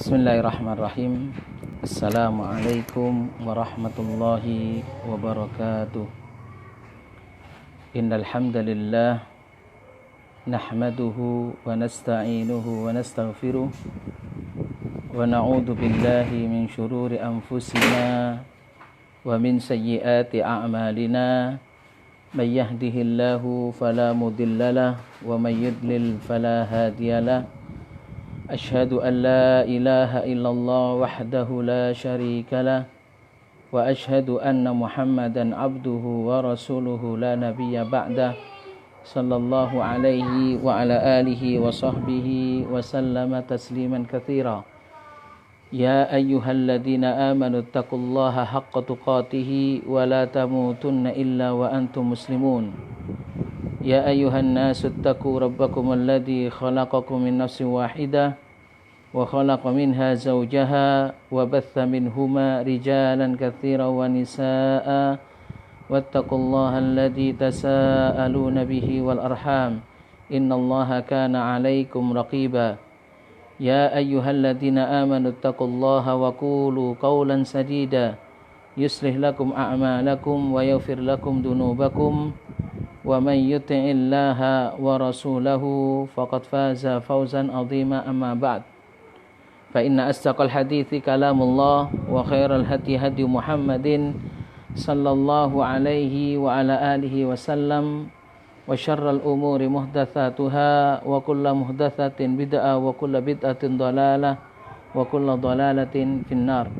Bismillahirrahmanirrahim. Assalamualaikum warahmatullahi wabarakatuh. Innal hamdalillah nahmaduhu wa nasta'inuhu wa nastaghfiruh wa na'udzu billahi min shururi anfusina wa min sayyiati a'malina. May yahdihillahu fala mudhillalah wa may yudlil fala hadiyalah. Asyhadu an la ilaha illallah wahdahu la syarika lah wa asyhadu anna Muhammadan abduhu wa rasuluhu la nabiyya ba'dah sallallahu alaihi wa ala alihi wa sahbihi wa sallama tasliman katsira. Ya ayyuhalladzina amanu taqullaha haqqa tuqatih wa la tamutunna illa wa antum muslimun. Ya ayyuhan nasu ittaqu rabbakum alladzi khalaqakum min nafsin wahidah wa khalaqa minha zawjaha wa batha minhuma rijalan katsiran wa nisaa'a wattaqullaha alladzi tasaaluna bihi wal arham innallaha kana 'alaikum raqiba. Ya ayyuhalladzina amanu ittaqullaha wa qulu qawlan sadida yuslih lakum a'malakum wa yaghfir lakum dhunubakum wa may yuti'illaha wa rasulahu faqad faza fawzan 'azima. Amma ba'd, fa inna asdaqal hadithi kalamullah wa khairal hadi hadi Muhammadin sallallahu alaihi wa ala alihi wa sallam wa syarral umuri muhdatsatuha wa kullu muhdatsatin bid'ah wa kullu bid'atin dhalalah wa kullu dhalalatin finnar.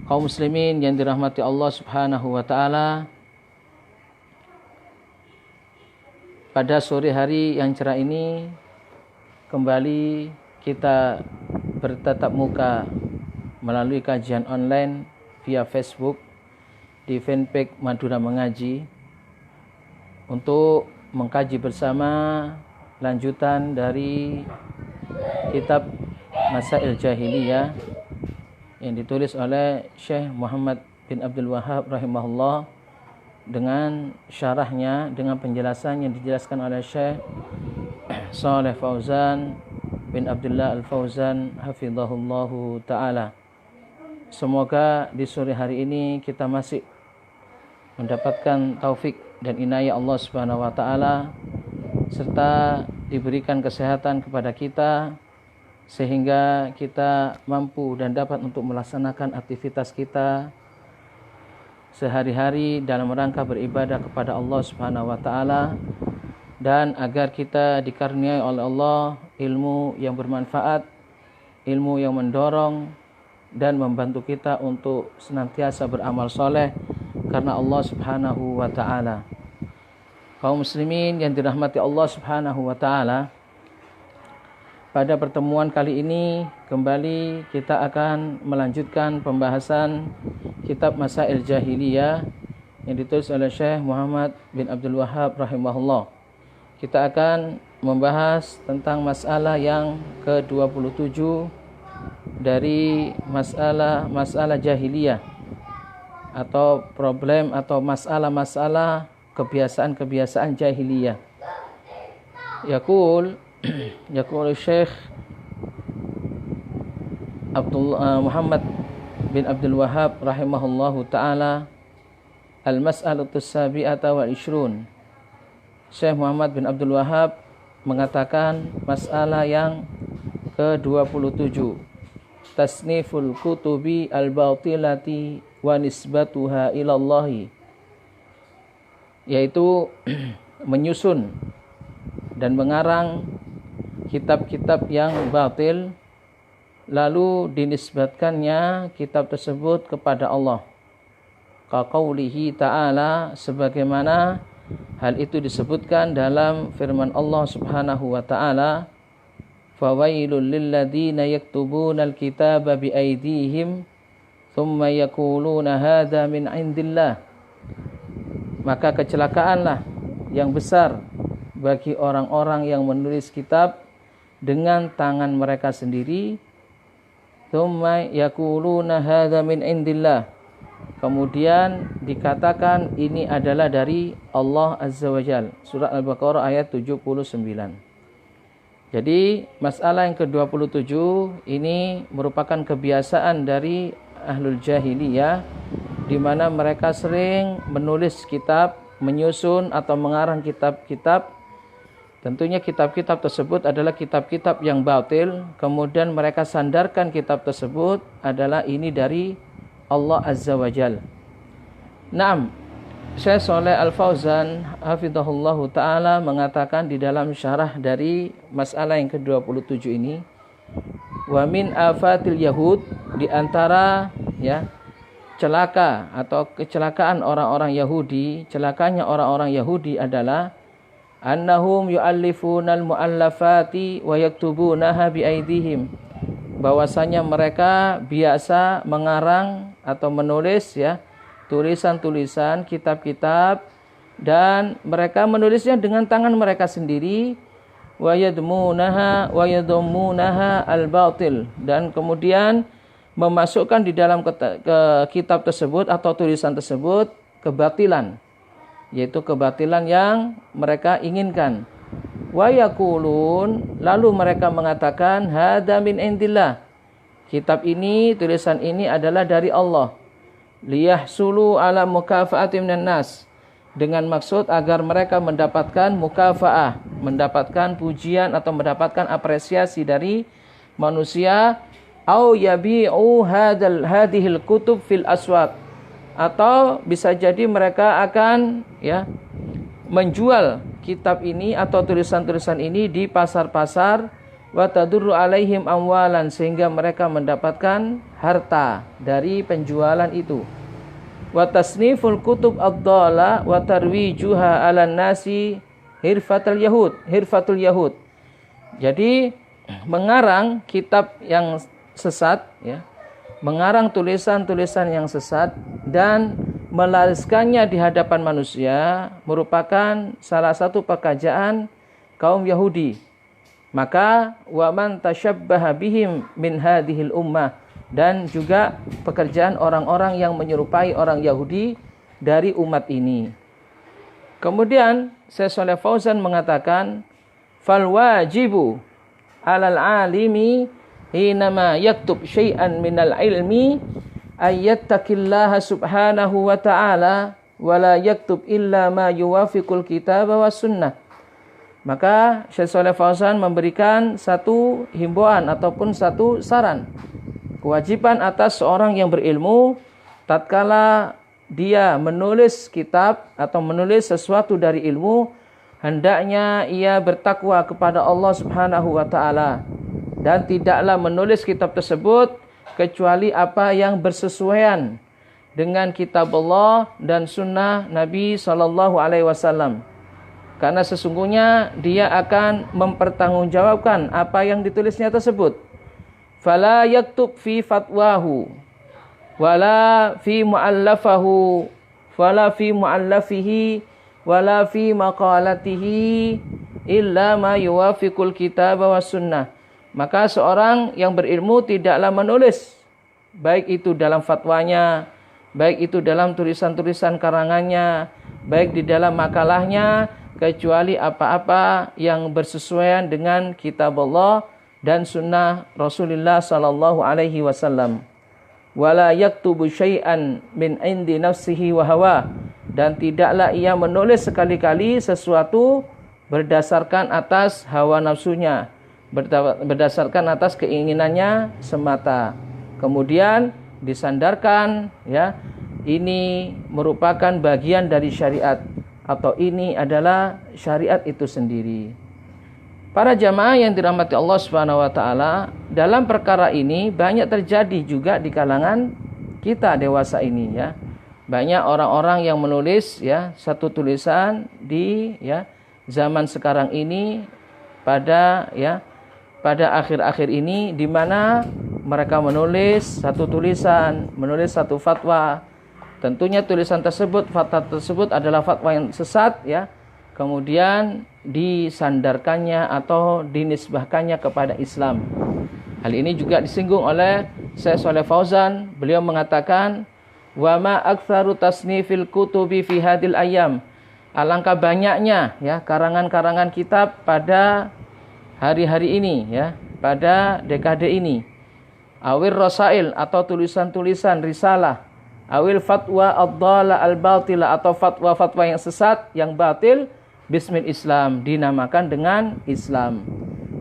Kaum muslimin yang dirahmati Allah Subhanahu wa taala, pada sore hari yang cerah ini kembali kita bertatap muka melalui kajian online via Facebook di fanpage Madura Mengaji untuk mengkaji bersama lanjutan dari kitab Masail Jahiliyah yang ditulis oleh Syekh Muhammad bin Abdul Wahhab rahimahullah, dengan syarahnya, dengan penjelasan yang dijelaskan oleh Syekh Shalih Fauzan bin Abdullah Al-Fauzan hafizahullahu ta'ala. Semoga di sore hari ini kita masih mendapatkan taufik dan inayah Allah Subhanahu wa ta'ala, serta diberikan kesehatan kepada kita sehingga kita mampu dan dapat untuk melaksanakan aktivitas kita sehari-hari dalam rangka beribadah kepada Allah Subhanahu wa taala, dan agar kita dikaruniai oleh Allah ilmu yang bermanfaat, ilmu yang mendorong dan membantu kita untuk senantiasa beramal soleh karena Allah Subhanahu wa taala. Kaum muslimin yang dirahmati Allah Subhanahu wa taala, pada pertemuan kali ini kembali kita akan melanjutkan pembahasan kitab Masail Jahiliyah yang ditulis oleh Syekh Muhammad bin Abdul Wahhab rahimahullah. Kita akan membahas tentang masalah yang ke-27 dari masalah jahiliyah, atau problem atau masalah-masalah kebiasaan-kebiasaan jahiliyah. Yaqul Syekh Muhammad bin Abdul Wahhab rahimahullahu ta'ala, al-mas'alatus sabi'ata wal ishrun. Syekh Muhammad bin Abdul Wahhab mengatakan masalah yang ke-27, tasniful kutubi al-batilati wa nisbatuha ilallahi, yaitu menyusun dan mengarang kitab-kitab yang batil lalu dinisbatkannya kitab tersebut kepada Allah. Kaqaulihi ta'ala, sebagaimana hal itu disebutkan dalam firman Allah Subhanahu wa ta'ala, fawailul lilladzina yaktubuna alkitaba biaydihim thumma yaquluna hadza min indillah. Maka kecelakaanlah yang besar bagi orang-orang yang menulis kitab dengan tangan mereka sendiri, thumma yaquluna hadza min indillah, kemudian dikatakan ini adalah dari Allah Azza wa Jalla. Surah Al-Baqarah ayat 79. Jadi masalah yang ke-27 ini merupakan kebiasaan dari ahlul jahiliyah, di mana mereka sering menulis kitab, menyusun atau mengarang kitab-kitab. Tentunya kitab-kitab tersebut adalah kitab-kitab yang batil, kemudian mereka sandarkan kitab tersebut adalah ini dari Allah Azza wa Jal. Naam, Syekh Shalih Al-Fauzan hafizahullahu ta'ala mengatakan di dalam syarah dari masalah yang ke-27 ini, wa min afatil yahud, di antara celaka atau kecelakaan orang-orang Yahudi, celakanya orang-orang Yahudi adalah annahum yu'allifunal mu'allafati wa yaktubunaha biaidihim, bahwasanya mereka biasa mengarang atau menulis tulisan-tulisan, kitab-kitab, dan mereka menulisnya dengan tangan mereka sendiri, wa yadmunaha al-batil, dan kemudian memasukkan di dalam kitab tersebut atau tulisan tersebut kebatilan, yaitu kebatilan yang mereka inginkan. Wa yaqulun, lalu mereka mengatakan hadza min indillah, kitab ini, tulisan ini adalah dari Allah, liyahsulu ala mukafa'ati minan nas, dengan maksud agar mereka mendapatkan mukafaah, mendapatkan pujian atau mendapatkan apresiasi dari manusia, au yabi'u hadhil kutub fil aswaq, atau bisa jadi mereka akan menjual kitab ini atau tulisan-tulisan ini di pasar-pasar, wa tadurru alaihim amwalan, sehingga mereka mendapatkan harta dari penjualan itu. Wa tasniful kutub ad-dhala wa tarwijuha 'alan nasi hirfatul yahud. Jadi mengarang kitab yang sesat, mengarang tulisan-tulisan yang sesat dan melariskannya di hadapan manusia merupakan salah satu pekerjaan kaum Yahudi. Maka wa man tashabbaha bihim min hadhil ummah, dan juga pekerjaan orang-orang yang menyerupai orang Yahudi dari umat ini. Kemudian Syekh Shalih Fauzan mengatakan, fal wajibu 'alal 'alimi hinama yaktub syai'an minal ilmi ayyattaqillaha subhanahu wa ta'ala wa la yaktub illa ma yuwafiqul kitab wa sunnah. Maka Syekh Shalih Fauzan memberikan satu himbauan ataupun satu saran. Kewajiban atas seorang yang berilmu, tatkala dia menulis kitab atau menulis sesuatu dari ilmu, hendaknya ia bertakwa kepada Allah Subhanahu wa ta'ala, dan tidaklah menulis kitab tersebut kecuali apa yang bersesuaian dengan kitab Allah dan sunnah Nabi SAW. Karena sesungguhnya dia akan mempertanggungjawabkan apa yang ditulisnya tersebut. Fala yaktub fi fatwahu wala fi mu'allafahu wala fi mu'allafihi wala fi maqalatihi illa ma yuwafiqul kitab wa sunnah. Maka seorang yang berilmu tidaklah menulis, baik itu dalam fatwanya, baik itu dalam tulisan-tulisan karangannya, baik di dalam makalahnya, kecuali apa-apa yang bersesuaian dengan kitab Allah dan sunnah Rasulullah sallallahu alaihi wasallam. Wala yaktubu syai'an min indi nafsihi wa hawa, dan tidaklah ia menulis sekali-kali sesuatu berdasarkan atas hawa nafsunya, berdasarkan atas keinginannya semata. Kemudian disandarkan ini merupakan bagian dari syariat, atau ini adalah syariat itu sendiri. Para jamaah yang dirahmati Allah Subhanahu wa taala, dalam perkara ini banyak terjadi juga di kalangan kita dewasa ini Banyak orang-orang yang menulis satu tulisan di zaman sekarang ini, pada akhir-akhir ini, di mana mereka menulis satu tulisan, menulis satu fatwa. Tentunya tulisan tersebut, fatwa tersebut adalah fatwa yang sesat kemudian disandarkannya atau dinisbahkannya kepada Islam. Hal ini juga disinggung oleh Syekh Shalih Fauzan. Beliau mengatakan, wa ma aktsaru tasnifil kutubi fi hadil ayyam, alangkah banyaknya karangan-karangan kitab pada hari-hari ini ya, pada dekade ini. Awil rasail atau tulisan-tulisan risalah, awil fatwa ad-dhala al-batila atau fatwa-fatwa yang sesat, yang batil, bismil Islam, dinamakan dengan Islam.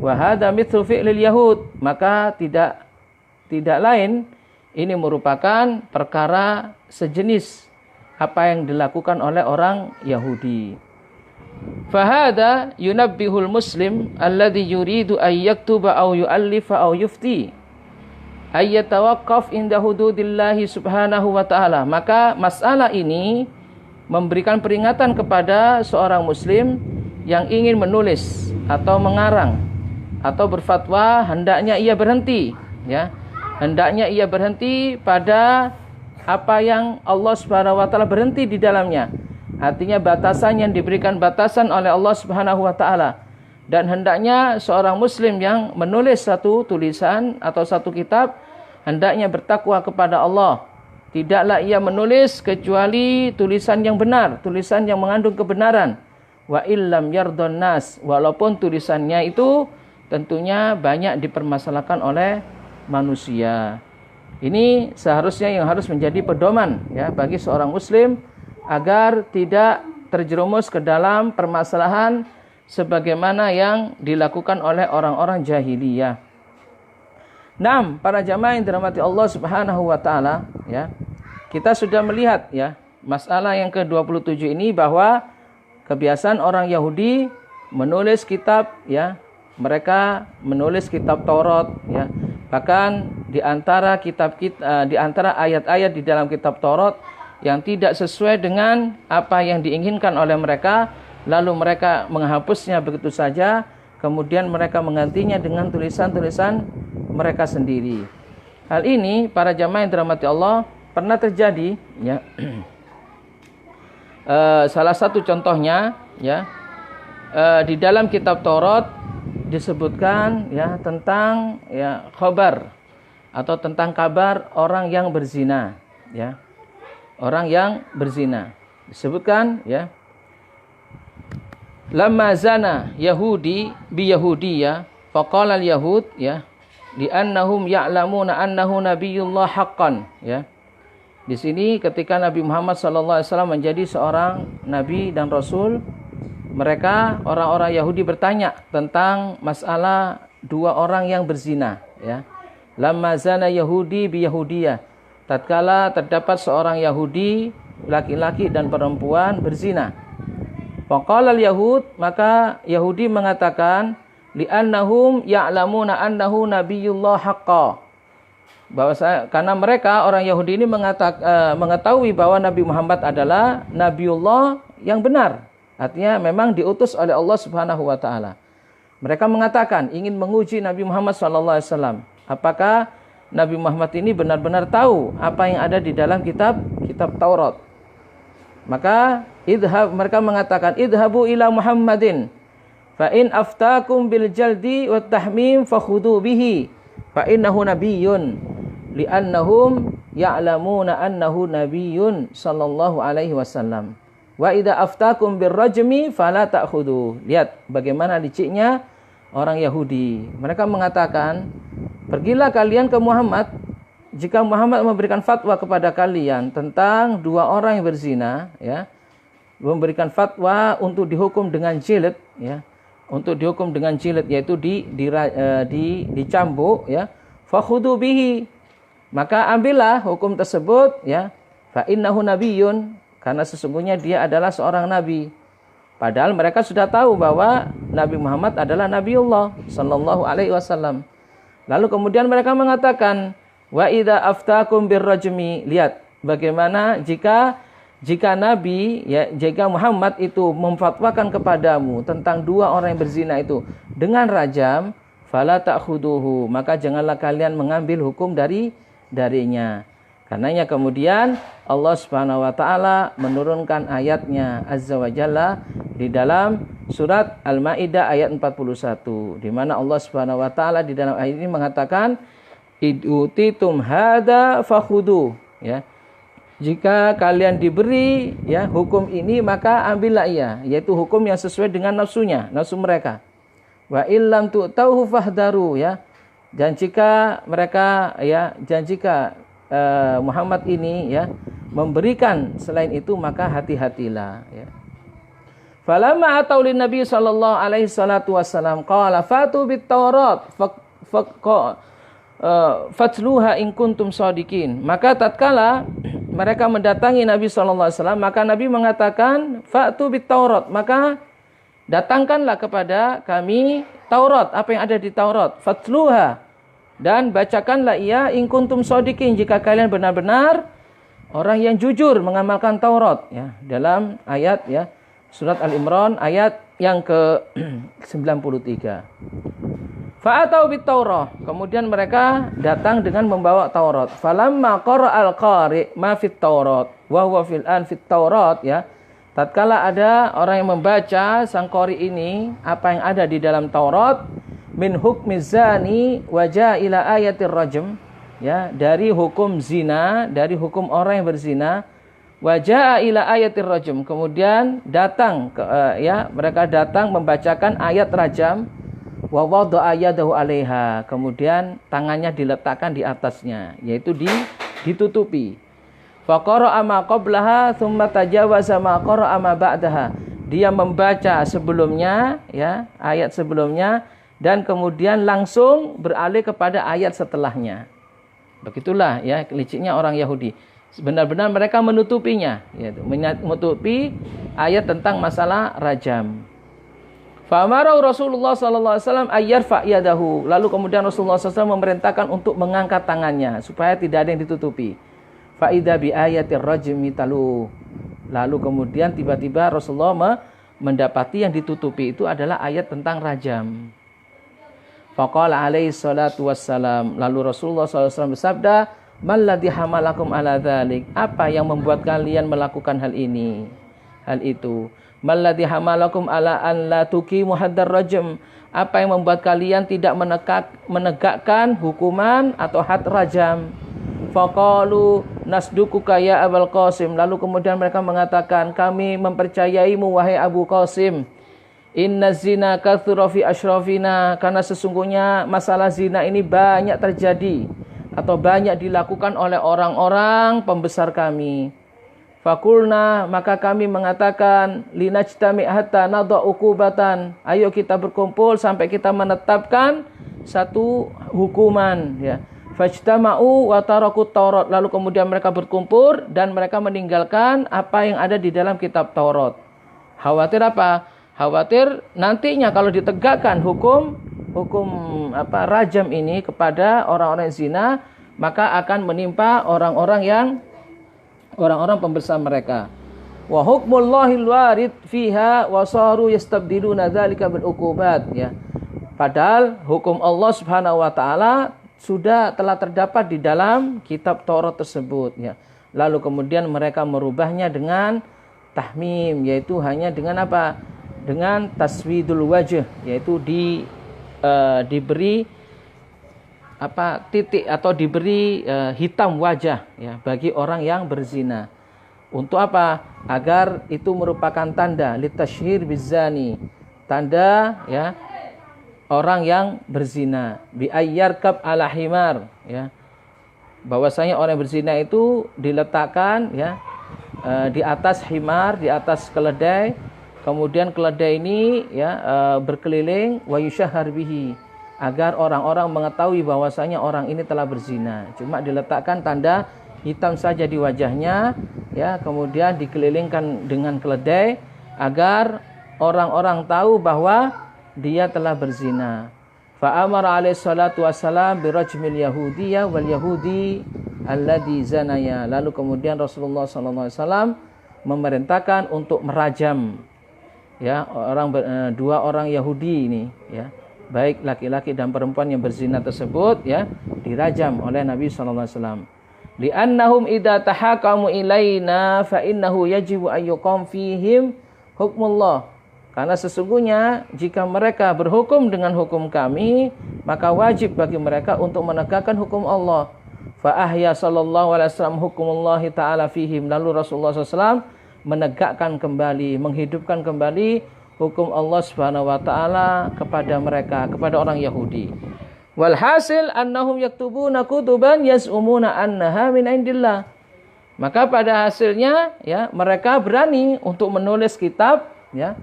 Wa hadza mithlu fi'lil yahud, maka tidak lain ini merupakan perkara sejenis apa yang dilakukan oleh orang Yahudi. Fahada yunabbihul muslim alladhi yuridu ay yaktuba aw yu'allifa aw yufti ay yatawaqqaf inda hududillahi subhanahu wa ta'ala. Maka masalah ini memberikan peringatan kepada seorang muslim yang ingin menulis atau mengarang atau berfatwa, hendaknya ia berhenti ya. Hendaknya ia berhenti pada apa yang Allah Subhanahu wa taala berhenti di dalamnya. Artinya batasan yang diberikan batasan oleh Allah Subhanahu wa taala. Dan hendaknya seorang muslim yang menulis satu tulisan atau satu kitab hendaknya bertakwa kepada Allah. Tidaklah ia menulis kecuali tulisan yang benar, tulisan yang mengandung kebenaran. Wa illam yardon nas, walaupun tulisannya itu tentunya banyak dipermasalahkan oleh manusia. Ini seharusnya yang harus menjadi pedoman ya bagi seorang muslim agar tidak terjerumus ke dalam permasalahan sebagaimana yang dilakukan oleh orang-orang jahiliyah. Naam, para jamaah yang dirahmati Allah Subhanahu wa taala ya. Kita sudah melihat ya masalah yang ke-27 ini bahwa kebiasaan orang Yahudi menulis kitab ya. Mereka menulis kitab Taurat ya. Bahkan di antara di antara ayat-ayat di dalam kitab Taurat yang tidak sesuai dengan apa yang diinginkan oleh mereka, lalu mereka menghapusnya begitu saja, kemudian mereka menggantinya dengan tulisan-tulisan mereka sendiri. Hal ini para jamaah yang dirahmati Allah pernah terjadi ya. Salah satu contohnya ya, di dalam kitab Taurat disebutkan ya tentang ya khabar atau tentang kabar orang yang berzina ya. Orang yang berzina disebutkan ya, lamma zana Yahudi bi Yahudiyya faqala al Yahud ya li'annahum ya'lamuna annahu nabiyullah haqqan ya. Di sini ketika Nabi Muhammad sallallahu alaihi wasallam menjadi seorang nabi dan rasul, mereka orang-orang Yahudi bertanya tentang masalah dua orang yang berzina ya. Lamma zana Yahudi bi Yahudiyya, tatkala terdapat seorang Yahudi laki-laki dan perempuan berzina. Faqala al-Yahud, maka Yahudi mengatakan li'annahum ya'lamuna annahu nabiyullah haqqa, karena mereka orang Yahudi ini mengetahui bahwa Nabi Muhammad adalah nabiullah yang benar. Artinya memang diutus oleh Allah Subhanahu wa taala. Mereka mengatakan ingin menguji Nabi Muhammad sallallahu alaihi wasallam, apakah Nabi Muhammad ini benar-benar tahu apa yang ada di dalam kitab Taurat. Maka mereka mengatakan idhabu ila Muhammadin fa in aftakum bil jaldi wat tahmim fakhudu bihi fa innahu nabiyyun li'annahum ya'lamuna annahu nabiyyun sallallahu alaihi wasallam. Wa idza aftakum bir rajmi fala ta'khudhu. Lihat bagaimana liciknya orang Yahudi. Mereka mengatakan, pergilah kalian ke Muhammad. Jika Muhammad memberikan fatwa kepada kalian tentang dua orang yang berzina, ya, memberikan fatwa untuk dihukum dengan jilid, ya, untuk dihukum dengan jilid, yaitu dicambuk, ya, fakhudu bihi, maka ambillah hukum tersebut, ya, fa innahu nabiyyun, karena sesungguhnya dia adalah seorang nabi. Padahal mereka sudah tahu bahwa Nabi Muhammad adalah Nabiullah sallallahu alaihi wasallam. Lalu kemudian mereka mengatakan, wa idza aftakum birrajmi, lihat bagaimana jika Nabi, ya, jika Muhammad itu memfatwakan kepadamu tentang dua orang yang berzina itu dengan rajam, fala ta'khuduhu, maka janganlah kalian mengambil hukum darinya. Karenanya kemudian Allah Subhanahu wa taala menurunkan ayatnya Azza wa Jalla di dalam surat Al-Maidah ayat 41, di mana Allah Subhanahu wa taala di dalam ayat ini mengatakan idutitum hada fakhudu, ya. Jika kalian diberi, ya, hukum ini maka ambillah ia, yaitu hukum yang sesuai dengan nafsu mereka. Wa illam tu'tauhu fahdaru ya. Dan jika mereka Muhammad ini ya memberikan selain itu maka hati-hatilah ya. Falamma atau lin Nabi sallallahu alaihi salatu wasallam qala fatu bit Taurat fatluha in kuntum shadiqin. Maka tatkala mereka mendatangi Nabi sallallahu alaihi wasallam maka Nabi mengatakan fatu bit Taurat, maka datangkanlah kepada kami Taurat, apa yang ada di Taurat, fatluha, dan bacakanlah ia in kuntum shadiqin, jika kalian benar-benar orang yang jujur mengamalkan Taurat ya. Dalam ayat ya surat Al-Imran ayat yang ke-93. Fa'atau bit Taurah, kemudian mereka datang dengan membawa Taurat. Falamma qara'al qari' ma fit Taurat wa huwa fil an fit Taurat ya. Tatkala ada orang yang membaca sang qari ini apa yang ada di dalam Taurat, min hukmi zani wa ila ayatir rajm ya, dari hukum zina, dari hukum orang yang berzina, wajah ila ayatir rajm, kemudian datang mereka datang membacakan ayat rajam, wa wada'a yadahu 'alaiha, kemudian tangannya diletakkan di atasnya, yaitu ditutupi. Fa qara'a ma qablaha tsumma tajawaza ma qara'a ma ba'daha, dia membaca sebelumnya ya, ayat sebelumnya, dan kemudian langsung beralih kepada ayat setelahnya. Begitulah ya liciknya orang Yahudi. Benar-benar mereka menutupinya, yaitu menutupi ayat tentang masalah rajam. Fa'amara Rasulullah sallallahu alaihi wasallam ayyarfa yadahu. Lalu kemudian Rasulullah SAW memerintahkan untuk mengangkat tangannya supaya tidak ada yang ditutupi. Fa'idza bi ayatir rajmi talu. Lalu kemudian tiba-tiba Rasulullah mendapati yang ditutupi itu adalah ayat tentang rajam. Faqala alaihi salatu wassalam. Lalu Rasulullah SAW bersabda, "Malladzi hamalakum ala dzalik?" Apa yang membuat kalian melakukan hal ini? Hal itu. Malladzi hamalakum ala an la tuqimu haddar rajm? Apa yang membuat kalian tidak menegakkan hukuman atau had rajam? Faqalu nasdukuka ya Abul Qasim. Lalu kemudian mereka mengatakan, kami mempercayaimu wahai Abu Qasim. Inna zina katsura fi asyrafina, karena sesungguhnya masalah zina ini banyak terjadi atau banyak dilakukan oleh orang-orang pembesar kami. Fakulna, maka kami mengatakan, linajtami hatta nadha uqubatan, ayo kita berkumpul sampai kita menetapkan satu hukuman ya. Fajtama'u wa tarakut Taurat, lalu kemudian mereka berkumpul dan mereka meninggalkan apa yang ada di dalam kitab Taurat. Khawatir apa? Khawatir nantinya kalau ditegakkan hukum rajam ini kepada orang-orang zina, maka akan menimpa orang-orang pembesar mereka. Wa hukmullahil warid fiha wa saru yastabdiluna dzalika bil uqubat ya. Padahal hukum Allah Subhanahu wa taala sudah telah terdapat di dalam kitab Taurat tersebut ya. Lalu kemudian mereka merubahnya dengan tahmim, yaitu hanya dengan apa? Dengan taswidul wajh, yaitu diberi titik atau diberi hitam wajah ya bagi orang yang berzina. Untuk apa? Agar itu merupakan tanda litashhir bizani, tanda ya orang yang berzina, bi ayyarkab ala himar ya. Bahwasanya orang yang berzina itu diletakkan ya di atas himar, di atas keledai. Kemudian keledai ini ya berkeliling wa yusyahhar bihi, agar orang-orang mengetahui bahwasanya orang ini telah berzina. Cuma diletakkan tanda hitam saja di wajahnya ya, kemudian dikelilingkan dengan keledai agar orang-orang tahu bahwa dia telah berzina. Fa amara alaihi salatu wassalam bi rajmil yahudiyya wal yahudi alladzi zanaya. Lalu kemudian Rasulullah sallallahu alaihi wasallam memerintahkan untuk merajam ya dua orang Yahudi ini ya, baik laki-laki dan perempuan yang berzina tersebut ya, dirajam oleh Nabi sallallahu alaihi wasallam. Li'annahum idza tahakamu ilaina fa innahu yajibu an yuqam fihim hukmullah. Karena sesungguhnya jika mereka berhukum dengan hukum kami, maka wajib bagi mereka untuk menegakkan hukum Allah. Fa ahya sallallahu alaihi wasallam hukmullah taala fihim. Lalu Rasulullah SAW menegakkan kembali, menghidupkan kembali hukum Allah Subhanahu wa taala kepada mereka, kepada orang Yahudi. Walhasil annahum yaktubuna kutuban yaz'umuna annaha min indillah. Maka pada hasilnya ya mereka berani untuk menulis kitab ya,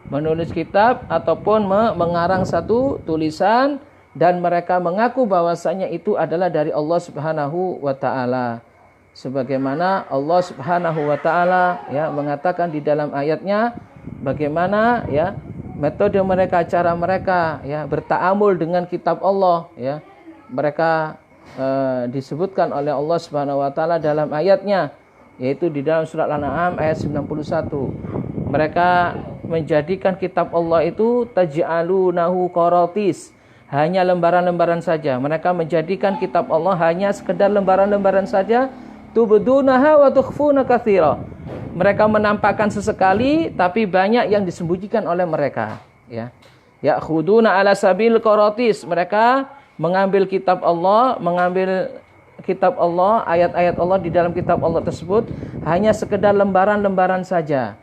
menulis kitab ataupun mengarang satu tulisan dan mereka mengaku bahwasanya itu adalah dari Allah Subhanahu wa taala. Sebagaimana Allah Subhanahu wa taala ya mengatakan di dalam ayatnya bagaimana ya metode mereka, cara mereka ya bertaamul dengan kitab Allah ya. Mereka disebutkan oleh Allah Subhanahu wa taala dalam ayatnya yaitu di dalam surat Al-An'am ayat 91. Mereka menjadikan kitab Allah itu taj'alunahu qaratis, hanya lembaran-lembaran saja. Mereka menjadikan kitab Allah hanya sekedar lembaran-lembaran saja. Tubdunaha wa tukhfuna katsira. Mereka menampakkan sesekali tapi banyak yang disembunyikan oleh mereka ya. Ya'khuduna ala sabil qaratis. Mereka mengambil kitab Allah, ayat-ayat Allah di dalam kitab Allah tersebut hanya sekedar lembaran-lembaran saja.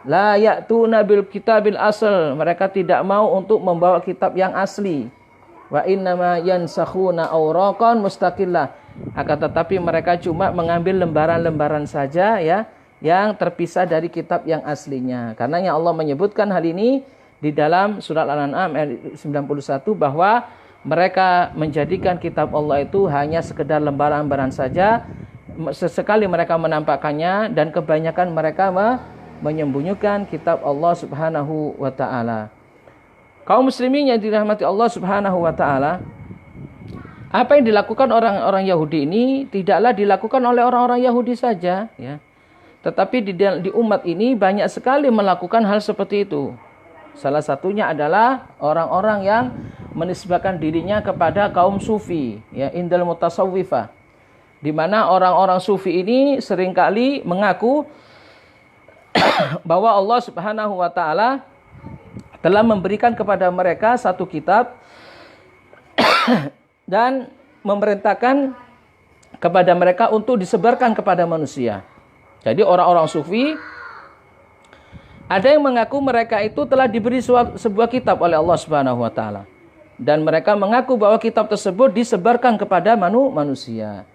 La ya'tuna bil kitabil asl. Mereka tidak mau untuk membawa kitab yang asli. Wa innama yansakhuna awraqan mustaqillah. Akan tetapi mereka cuma mengambil lembaran-lembaran saja ya yang terpisah dari kitab yang aslinya. Karena Allah menyebutkan hal ini di dalam surat Al-An'am ayat 91 bahwa mereka menjadikan kitab Allah itu hanya sekedar lembaran-lembaran saja. Sesekali mereka menampakkannya dan kebanyakan mereka menyembunyikan kitab Allah Subhanahu wa taala. Kaum muslimin yang dirahmati Allah Subhanahu wa taala, apa yang dilakukan orang-orang Yahudi ini tidaklah dilakukan oleh orang-orang Yahudi saja ya. Tetapi di umat ini banyak sekali melakukan hal seperti itu. Salah satunya adalah orang-orang yang menisbahkan dirinya kepada kaum sufi ya, indal mutasawwifah. Di mana orang-orang sufi ini seringkali mengaku bahwa Allah Subhanahu wa taala telah memberikan kepada mereka satu kitab dan memerintahkan kepada mereka untuk disebarkan kepada manusia. Jadi orang-orang sufi ada yang mengaku mereka itu telah diberi sebuah kitab oleh Allah Subhanahu wa taala dan mereka mengaku bahwa kitab tersebut disebarkan kepada manusia.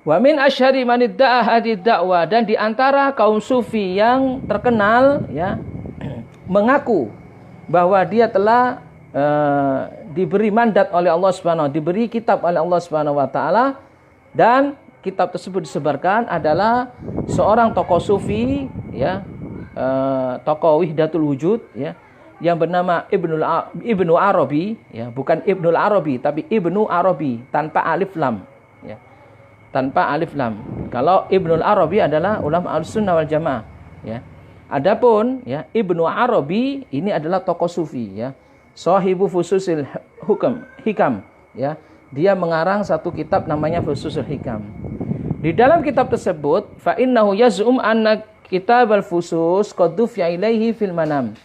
Wa min asyhari man idda'a hadhihi da'wah, dan di antara kaum sufi yang terkenal ya mengaku bahwa dia telah diberi mandat oleh Allah Subhanahu wa taala, diberi kitab oleh Allah Subhanahu wa taala dan kitab tersebut disebarkan adalah seorang tokoh sufi ya, tokoh Wahdatul Wujud ya, yang bernama Ibnu Arabi ya, bukan Ibnul Arabi tapi Ibnu Arabi tanpa alif lam ya. Tanpa alif lam. Kalau Ibnul Arabi adalah ulama Ahlussunnah wal Jamaah ya. Adapun ya Ibnu Arabi ini adalah tokoh sufi ya. Sahibu Fususil Hikam ya. Dia mengarang satu kitab namanya Fususul Hikam. Di dalam kitab tersebut fa innahu yaz'um anna kitabal fusus qad dufi'a ilaihi fil manam.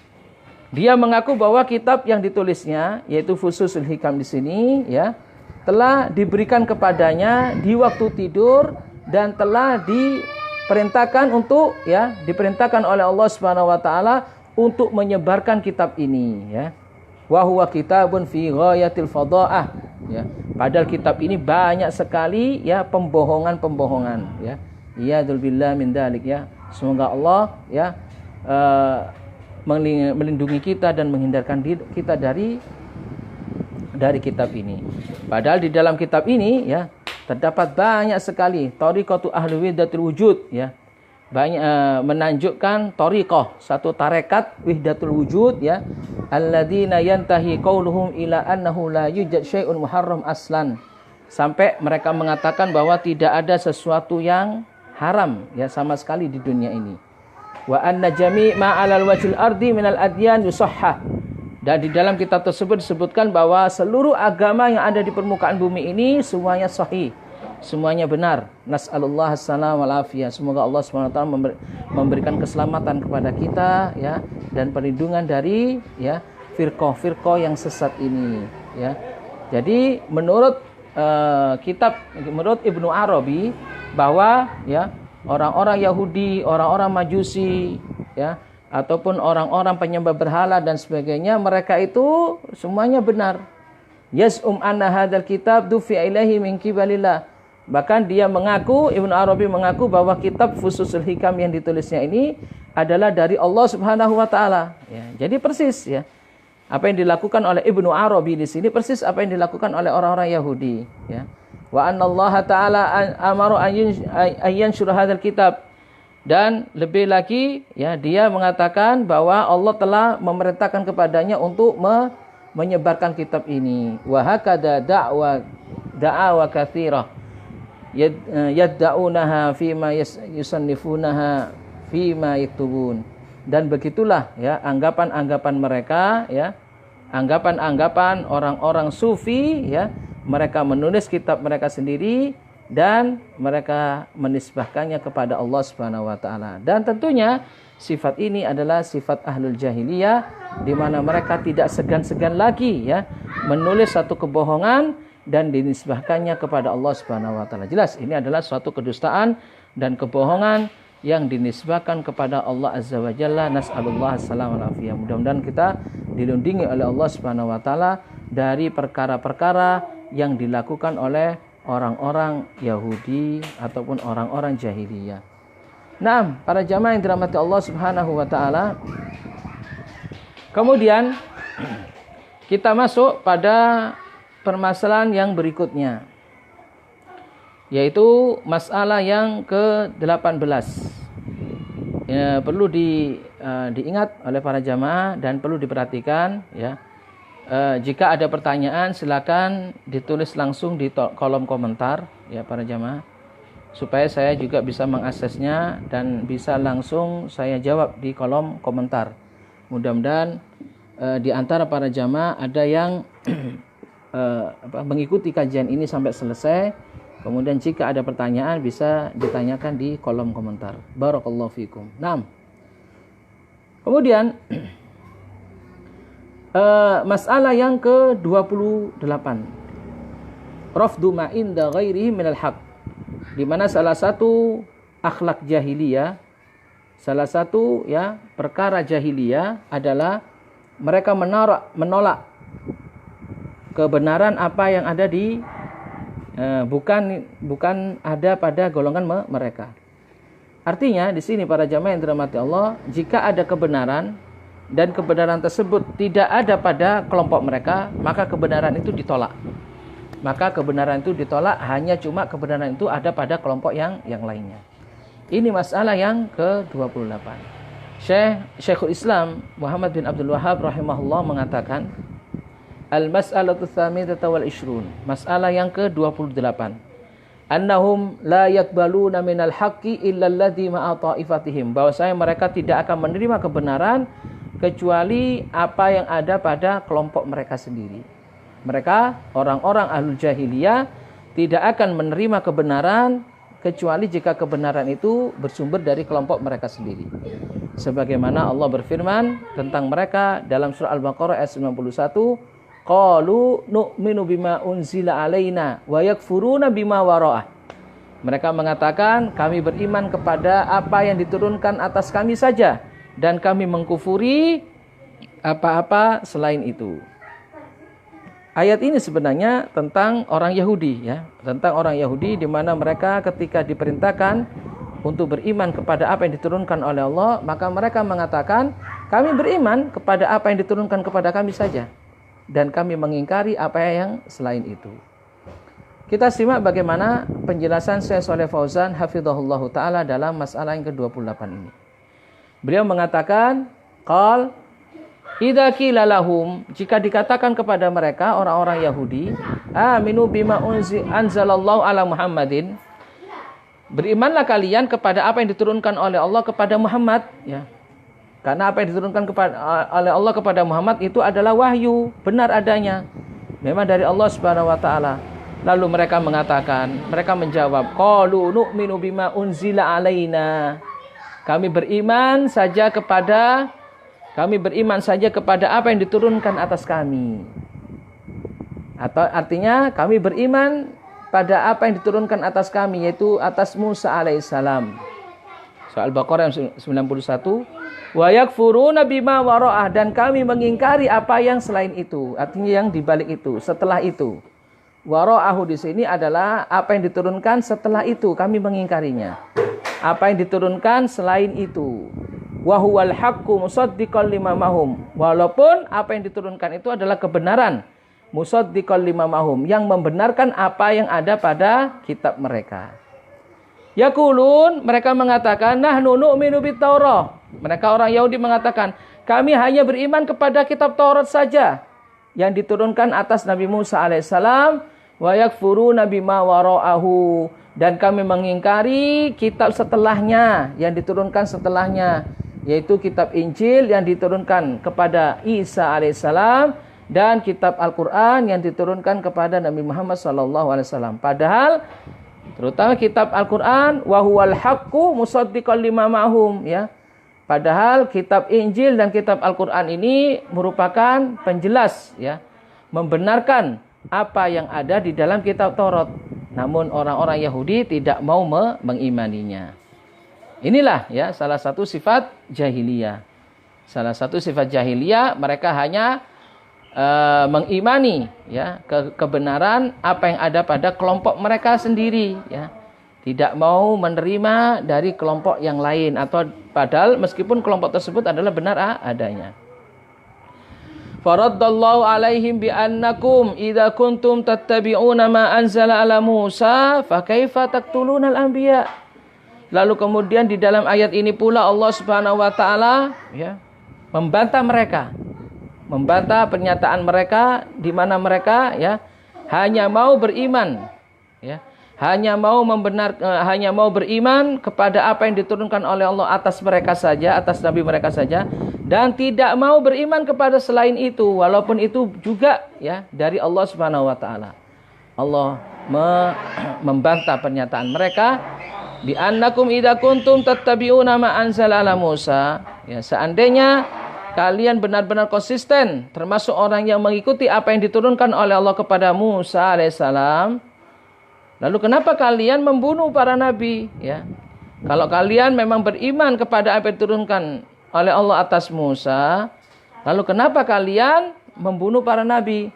Dia mengaku bahwa kitab yang ditulisnya yaitu Fususul Hikam di sini ya telah diberikan kepadanya di waktu tidur dan telah diperintahkan diperintahkan oleh Allah Subhanahu wa taala untuk menyebarkan kitab ini ya. Wa huwa kitabun fi ghayatil fadhaah ya. Padahal kitab ini banyak sekali ya pembohongan Iyadzul billah min dzalik ya. Semoga Allah ya melindungi kita dan menghindarkan kita dari kitab ini. Padahal di dalam kitab ini ya terdapat banyak sekali thariqatu ahli wahdatul wujud ya. Banyak menanjukkan thariqah, satu tarekat wahdatul wujud ya. Alladzina yantahi qauluhum ila annahu la yujad syai'un muharram aslan. Sampai mereka mengatakan bahwa tidak ada sesuatu yang haram ya sama sekali di dunia ini. Wa anna jami' ma 'alal wajhil ardi minal adyan yusahhah. Dan di dalam kitab tersebut disebutkan bahwa seluruh agama yang ada di permukaan bumi ini semuanya sahih, semuanya benar. Nas'alullah as-salam wal afiyah. Semoga Allah SWT memberikan keselamatan kepada kita ya dan perlindungan dari ya firqah yang sesat ini ya. Jadi menurut menurut Ibnu Arabi bahwa ya orang-orang Yahudi, orang-orang Majusi ya ataupun orang-orang penyembah berhala dan sebagainya, mereka itu semuanya benar. Yaz'um anna hadzal kitab dufi ilaihi min qibalillah. Bahkan dia mengaku, Ibnu Arabi mengaku bahwa kitab Fususul Hikam yang ditulisnya ini adalah dari Allah Subhanahu wa taala. Ya, jadi persis ya. Apa yang dilakukan oleh Ibnu Arabi di sini persis apa yang dilakukan oleh orang-orang Yahudi, ya. Wa annallaha ta'ala amara ayyan syurah hadzal kitab. Dan lebih lagi ya, dia mengatakan bahwa Allah telah memerintahkan kepadanya untuk menyebarkan kitab ini. Wa hakada da'wa katsirah yadda'unaha fima yusannifunaha fima yaktubun. Dan begitulah ya anggapan-anggapan mereka, ya, anggapan-anggapan orang-orang sufi, ya, mereka menulis kitab mereka sendiri dan mereka menisbahkannya kepada Allah Subhanahu wa taala. Dan tentunya sifat ini adalah sifat ahlul jahiliyah, di mana mereka tidak segan-segan lagi ya menulis satu kebohongan dan dinisbahkannya kepada Allah Subhanahu wa taala. Jelas ini adalah suatu kedustaan dan kebohongan yang dinisbahkan kepada Allah Azza wa Jalla. Nas'alullah as-salamah wal afiyah. Mudah-mudahan kita dilindungi oleh Allah Subhanahu wa taala dari perkara-perkara yang dilakukan oleh orang-orang Yahudi ataupun orang-orang jahiliyah. Nah, para jamaah yang dirahmati Allah Subhanahu wa taala. Kemudian kita masuk pada permasalahan yang berikutnya, yaitu masalah yang ke-18. Ya, perlu diingat oleh para jamaah dan perlu diperhatikan ya. Jika ada pertanyaan silakan ditulis langsung di kolom komentar ya para jamaah, supaya saya juga bisa mengaksesnya dan bisa langsung saya jawab di kolom komentar. Mudah-mudahan di antara para jamaah ada yang mengikuti kajian ini sampai selesai. Kemudian jika ada pertanyaan bisa ditanyakan di kolom komentar. Barakallahu fikum. Naam. Kemudian masalah yang ke-28. Rafdu ma inda ghairihi minal haq. Di mana salah satu akhlak jahiliyah, salah satu ya perkara jahiliyah adalah mereka menolak kebenaran apa yang ada di bukan ada pada golongan mereka. Artinya di sini para jamaah yang dirahmati Allah, jika ada kebenaran dan kebenaran tersebut tidak ada pada kelompok mereka, maka kebenaran itu ditolak. Maka kebenaran itu ditolak, hanya cuma kebenaran itu ada pada kelompok yang lainnya. Ini masalah yang ke-28. Syekhul Islam Muhammad bin Abdul Wahhab rahimahullah mengatakan, Al-mas'alatu tsaminata wal ishrun. Masalah yang ke-28. Annahum la yakbaluna minal haqqi illa alladhi ma'a ta'ifatihim. Bahwasanya mereka tidak akan menerima kebenaran kecuali apa yang ada pada kelompok mereka sendiri. Mereka orang-orang ahlul jahiliyah tidak akan menerima kebenaran kecuali jika kebenaran itu bersumber dari kelompok mereka sendiri. Sebagaimana Allah berfirman tentang mereka dalam surah Al-Baqarah ayat 91, qalu nu'minu bima unzila alaina wa yakfuruna bima wara'ah. Mereka mengatakan kami beriman kepada apa yang diturunkan atas kami saja dan kami mengkufuri apa-apa selain itu. Ayat ini sebenarnya tentang orang Yahudi ya, tentang orang Yahudi di mana mereka ketika diperintahkan untuk beriman kepada apa yang diturunkan oleh Allah, maka mereka mengatakan kami beriman kepada apa yang diturunkan kepada kami saja dan kami mengingkari apa yang selain itu. Kita simak bagaimana penjelasan Syekh Shalih Fauzan hafizahullahu taala dalam masalah yang ke-28 ini. Beliau mengatakan, qal idza qila lahum, jika dikatakan kepada mereka orang-orang Yahudi, aminu bima anzalallahu ala Muhammadin, berimanlah kalian kepada apa yang diturunkan oleh Allah kepada Muhammad ya. Karena apa yang diturunkan oleh Allah kepada Muhammad itu adalah wahyu, benar adanya, memang dari Allah Subhanahu wa taala. Lalu mereka mengatakan, mereka menjawab, qalu nu'minu bima unzila alaina. Kami beriman saja kepada apa yang diturunkan atas kami. Atau artinya kami beriman pada apa yang diturunkan atas kami, yaitu atas Musa alaihissalam. Soal Al-Baqarah 91 Wa yakfuruna bima wara'ah, dan kami mengingkari apa yang selain itu. Artinya yang dibalik itu, setelah itu. Wara'ahu di sini adalah apa yang diturunkan setelah itu, kami mengingkarinya. Apa yang diturunkan selain itu. Wa huwal haqqu musaddiqan lima mahum. Walaupun apa yang diturunkan itu adalah kebenaran. Musaddiqan lima mahum, yang membenarkan apa yang ada pada kitab mereka. Yaqulun, mereka mengatakan, nahnu nu'minu bit-Taurah. Mereka orang Yahudi mengatakan, kami hanya beriman kepada kitab Taurat saja yang diturunkan atas Nabi Musa alaihissalam. Wa yakfuruna bima wara'ahu, dan kami mengingkari kitab setelahnya, yang diturunkan setelahnya, yaitu kitab Injil yang diturunkan kepada Isa alaihissalam dan kitab Al-Quran yang diturunkan kepada Nabi Muhammad SAW. Padahal terutama kitab Al-Quran, wa huwal haqqu musaddiqan lima ma'hum, ya. Padahal kitab Injil dan kitab Al-Quran ini merupakan penjelas, ya, membenarkan apa yang ada di dalam kitab Taurat. Namun orang-orang Yahudi tidak mau mengimaninya. Inilah, ya, salah satu sifat jahiliyah. Salah satu sifat jahiliyah, mereka hanya mengimani, ya, kebenaran apa yang ada pada kelompok mereka sendiri, ya. Tidak mau menerima dari kelompok yang lain, atau padahal meskipun kelompok tersebut adalah benar adanya. Faraddallahu alaihim bi annakum idza kuntum tattabi'una ma anzala ala Musa fa kaifa taqtuluna al-anbiya. Lalu kemudian di dalam ayat ini pula Allah Subhanahu wa taala, ya, membantah mereka. Membantah pernyataan mereka di mana mereka, ya, hanya mau beriman, ya. Hanya mau beriman kepada apa yang diturunkan oleh Allah atas mereka saja, atas nabi mereka saja, dan tidak mau beriman kepada selain itu, walaupun itu juga, ya, dari Allah Subhanahu wa taala. Allah membantah pernyataan mereka, bi annakum idza kuntum tattabi'una ma anzala ala Musa, ya, seandainya kalian benar-benar konsisten termasuk orang yang mengikuti apa yang diturunkan oleh Allah kepada Musa alaihissalam, lalu kenapa kalian membunuh para nabi, ya? Kalau kalian memang beriman kepada apa yang diturunkan oleh Allah atas Musa, lalu kenapa kalian membunuh para nabi?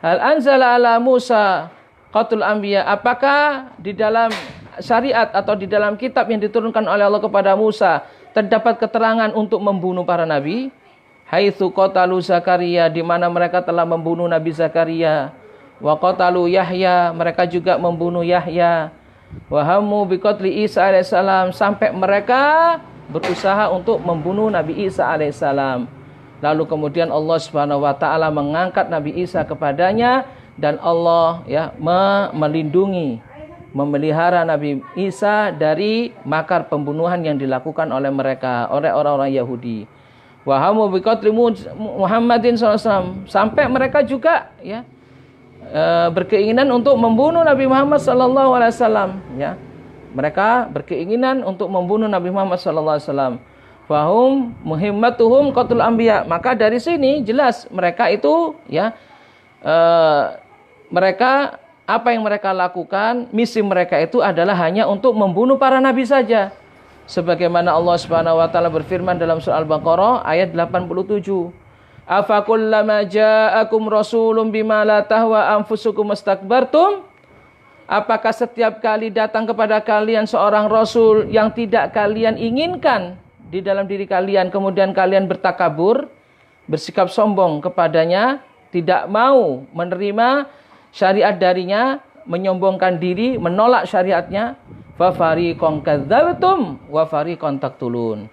Hal anzala ala Musa qatul anbiya, apakah di dalam syariat atau di dalam kitab yang diturunkan oleh Allah kepada Musa terdapat keterangan untuk membunuh para nabi? Haitsu qatalu Zakaria, di mana mereka telah membunuh Nabi Zakaria. Wa qatalu Yahya, mereka juga membunuh Yahya. Wa hammu biqatli Isa alaihissalam, sampai mereka berusaha untuk membunuh Nabi Isa alaihissalam. Lalu kemudian Allah Subhanahu wa taala mengangkat Nabi Isa kepadanya, dan Allah, ya, melindungi, memelihara Nabi Isa dari makar pembunuhan yang dilakukan oleh mereka, oleh orang-orang Yahudi. Wa hammu biqatli Muhammadin SAW, sampai mereka juga, ya, berkeinginan untuk membunuh Nabi Muhammad SAW, ya. Mereka berkeinginan untuk membunuh Nabi Muhammad SAW. Fahum muhimmatuhum qatlul anbiya, maka dari sini jelas mereka itu, ya, mereka, apa yang mereka lakukan, misi mereka itu adalah hanya untuk membunuh para nabi saja. Sebagaimana Allah Subhanahu wa taala berfirman dalam surah Al-Baqarah ayat 87. Afakullama ja'akum rasulun bima la tahwa anfusukum istakbartum? Apakah setiap kali datang kepada kalian seorang rasul yang tidak kalian inginkan di dalam diri kalian, kemudian kalian bertakabur, bersikap sombong kepadanya, tidak mau menerima syariat darinya, menyombongkan diri, menolak syariatnya, fa fariqan kadzdzabtum wa fariqan taqtulun.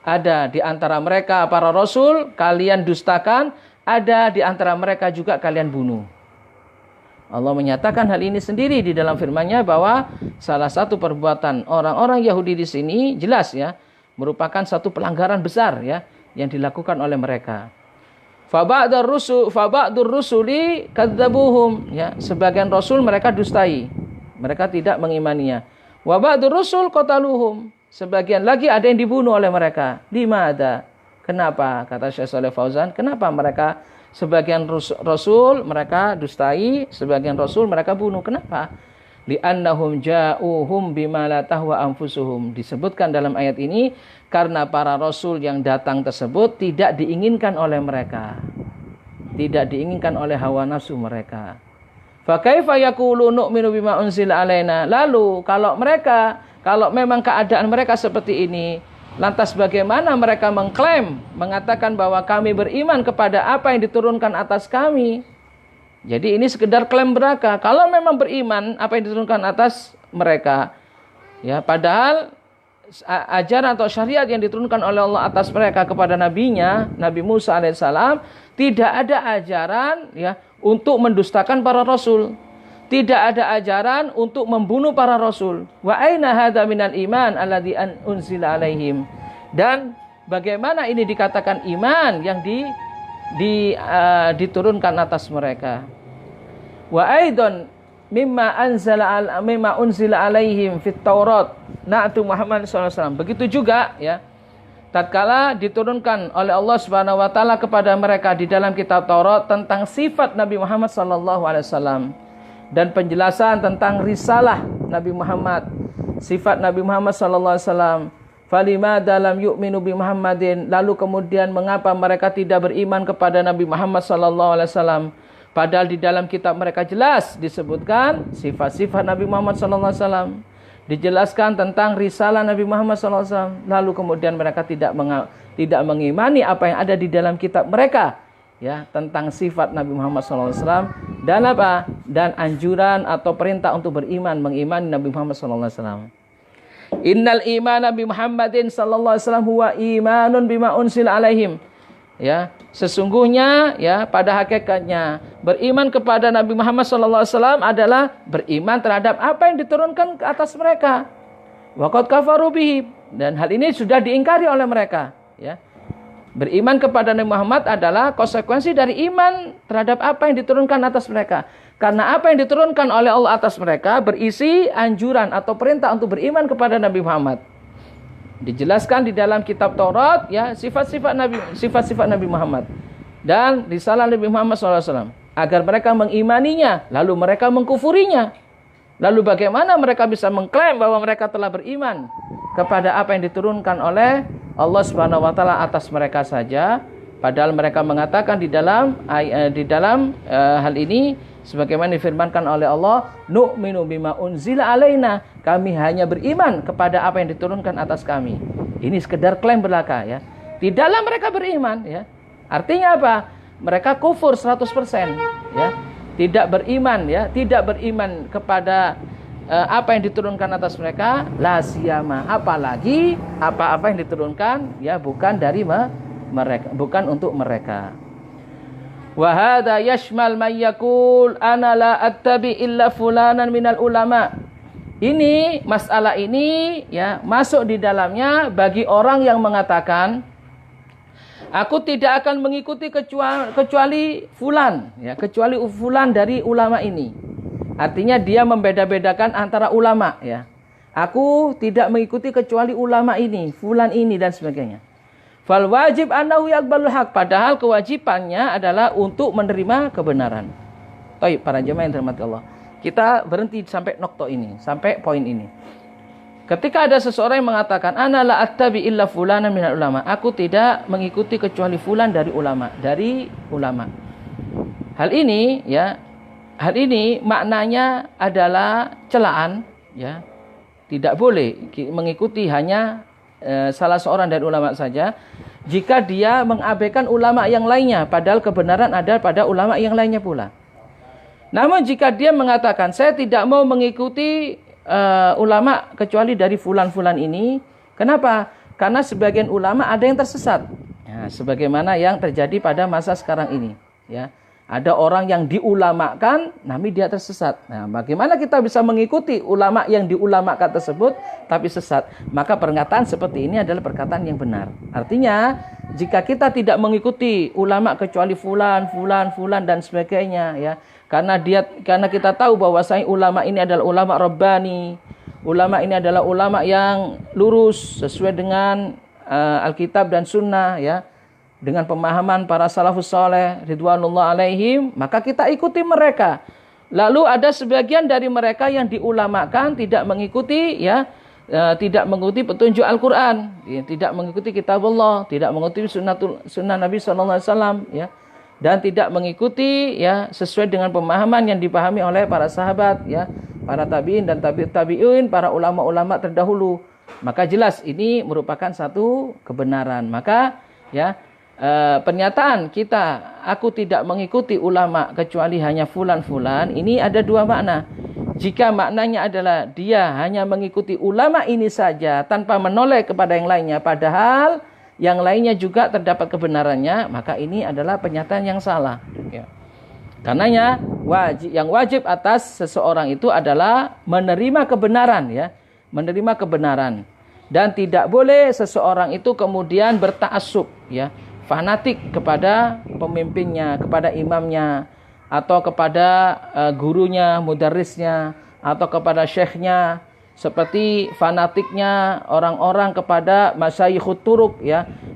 Ada di antara mereka para rasul kalian dustakan, ada di antara mereka juga kalian bunuh. Allah menyatakan hal ini sendiri di dalam firman-Nya, bahwa salah satu perbuatan orang-orang Yahudi di sini jelas, ya, merupakan satu pelanggaran besar, ya, yang dilakukan oleh mereka. Fa ba'dur rusuli kadzabuhum, ya, sebagian rasul mereka dustai, mereka tidak mengimaninya. Wa ba'dur rusul qataluhum, sebagian lagi ada yang dibunuh oleh mereka. Limada? Kenapa? Kata Syekh Shalih Fauzan, kenapa mereka sebagian rasul mereka dustai, sebagian rasul mereka bunuh? Kenapa? li'annahum ja'uhum bima la tahwa anfusuhum. Disebutkan dalam ayat ini karena para rasul yang datang tersebut tidak diinginkan oleh mereka, tidak diinginkan oleh hawa nafsu mereka. Fa kaifa yaqulu nu'minu bima unzila alaina. Lalu kalau memang keadaan mereka seperti ini, lantas bagaimana mereka mengklaim, mengatakan bahwa kami beriman kepada apa yang diturunkan atas kami? Jadi ini sekedar klaim belaka. Kalau memang beriman apa yang diturunkan atas mereka, ya, padahal ajaran atau syariat yang diturunkan oleh Allah atas mereka kepada nabinya, Nabi Musa alaihissalam, tidak ada ajaran, ya, untuk mendustakan para rasul. Tidak ada ajaran untuk membunuh para rasul. Wa aina hadza minal iman alladzi unzila alaihim. Dan bagaimana ini dikatakan iman yang diturunkan atas mereka. Wa aidan mimma unzila alaihim fit Taurat na'tu Muhammad sallallahu alaihi wasallam. Begitu juga, ya, tatkala diturunkan oleh Allah Subhanahu wa taala kepada mereka di dalam kitab Taurat tentang sifat Nabi Muhammad sallallahu alaihi wasallam dan penjelasan tentang risalah Nabi Muhammad, sifat Nabi Muhammad sallallahu alaihi wasallam. Falimada lam yu'minu bi Muhammadin, lalu kemudian mengapa mereka tidak beriman kepada Nabi Muhammad sallallahu alaihi wasallam, padahal di dalam kitab mereka jelas disebutkan sifat-sifat Nabi Muhammad sallallahu alaihi wasallam, dijelaskan tentang risalah Nabi Muhammad sallallahu alaihi wasallam, lalu kemudian mereka tidak mengimani apa yang ada di dalam kitab mereka, ya, tentang sifat Nabi Muhammad sallallahu alaihi wasallam dan apa? Dan anjuran atau perintah untuk mengimani Nabi Muhammad sallallahu alaihi wasallam. Innal imana bi Muhammadin sallallahu alaihi wasallam huwa imanun bima unzila alaihim. Ya, sesungguhnya, ya, pada hakikatnya beriman kepada Nabi Muhammad sallallahu alaihi wasallam adalah beriman terhadap apa yang diturunkan ke atas mereka. Wa qad kafaru bihi, dan hal ini sudah diingkari oleh mereka, ya. Beriman kepada Nabi Muhammad adalah konsekuensi dari iman terhadap apa yang diturunkan atas mereka. Karena apa yang diturunkan oleh Allah atas mereka berisi anjuran atau perintah untuk beriman kepada Nabi Muhammad. Dijelaskan di dalam kitab Taurat, ya, sifat-sifat Nabi Muhammad dan risalah Nabi Muhammad SAW, agar mereka mengimaninya, lalu mereka mengkufurinya. Lalu bagaimana mereka bisa mengklaim bahwa mereka telah beriman kepada apa yang diturunkan oleh Allah Subhanahu wa taala atas mereka saja, padahal mereka mengatakan di dalam hal ini sebagaimana difirmankan oleh Allah, nu'minu bima unzila alaina, kami hanya beriman kepada apa yang diturunkan atas kami. Ini sekedar klaim belaka, ya. Tidaklah mereka beriman, ya. Artinya apa? Mereka kufur 100%, ya. Tidak beriman, ya, tidak beriman kepada apa yang diturunkan atas mereka, la siyama, apalagi apa-apa yang diturunkan, ya, bukan dari mereka, bukan untuk mereka. Wa hadza yashmal man yaqul ana la attabi illa fulanan minal ulama. Ini masalah ini, ya, masuk di dalamnya bagi orang yang mengatakan aku tidak akan mengikuti kecuali fulan, ya, kecuali fulan dari ulama ini. Artinya dia membeda-bedakan antara ulama, ya. Aku tidak mengikuti kecuali ulama ini, fulan ini dan sebagainya. Fal wajib annahu yaqbalul haq, padahal kewajibannya adalah untuk menerima kebenaran. Baik, para jemaah yang dirahmati Allah. Kita berhenti sampai nokta ini, sampai poin ini. Ketika ada seseorang yang mengatakan ana la attabi illa fulana minal ulama, aku tidak mengikuti kecuali fulan dari ulama. Hal ini, ya, hal ini maknanya adalah celaan, ya. Tidak boleh mengikuti hanya salah seorang dari ulama saja jika dia mengabaikan ulama yang lainnya, padahal kebenaran ada pada ulama yang lainnya pula. Namun jika dia mengatakan saya tidak mau mengikuti ulama kecuali dari fulan-fulan ini, kenapa? Karena sebagian ulama ada yang tersesat, ya, sebagaimana yang terjadi pada masa sekarang ini, ya. Ada orang yang diulamakan, namun dia tersesat. Nah, bagaimana kita bisa mengikuti ulama yang diulamakan tersebut, tapi sesat? Maka perkataan seperti ini adalah perkataan yang benar. Artinya, jika kita tidak mengikuti ulama kecuali fulan dan sebagainya, ya, karena kita tahu bahwasanya ulama ini adalah ulama rabbani, ulama ini adalah ulama yang lurus sesuai dengan Alkitab dan Sunnah, ya, dengan pemahaman para salafus saleh ridwanullah alaihim, maka kita ikuti mereka. Lalu ada sebagian dari mereka yang diulamakan tidak mengikuti tidak mengikuti petunjuk Al-Qur'an, tidak mengikuti kitab Allah, tidak mengikuti sunnah Nabi sallallahu alaihi wasallam dan tidak mengikuti sesuai dengan pemahaman yang dipahami oleh para sahabat para tabi'in dan tabi'in, para ulama-ulama terdahulu. Maka jelas ini merupakan satu kebenaran. Maka pernyataan kita, aku tidak mengikuti ulama kecuali hanya fulan-fulan, ini ada dua makna. Jika maknanya adalah dia hanya mengikuti ulama ini saja tanpa menoleh kepada yang lainnya, padahal yang lainnya juga terdapat kebenarannya, maka ini adalah pernyataan yang salah. Karenanya yang wajib atas seseorang itu adalah menerima kebenaran, menerima kebenaran, dan tidak boleh seseorang itu kemudian berta'assub, fanatik kepada pemimpinnya, kepada imamnya, atau kepada gurunya, mudarrisnya, atau kepada syekhnya, seperti fanatiknya orang-orang kepada masyayikhut turuq,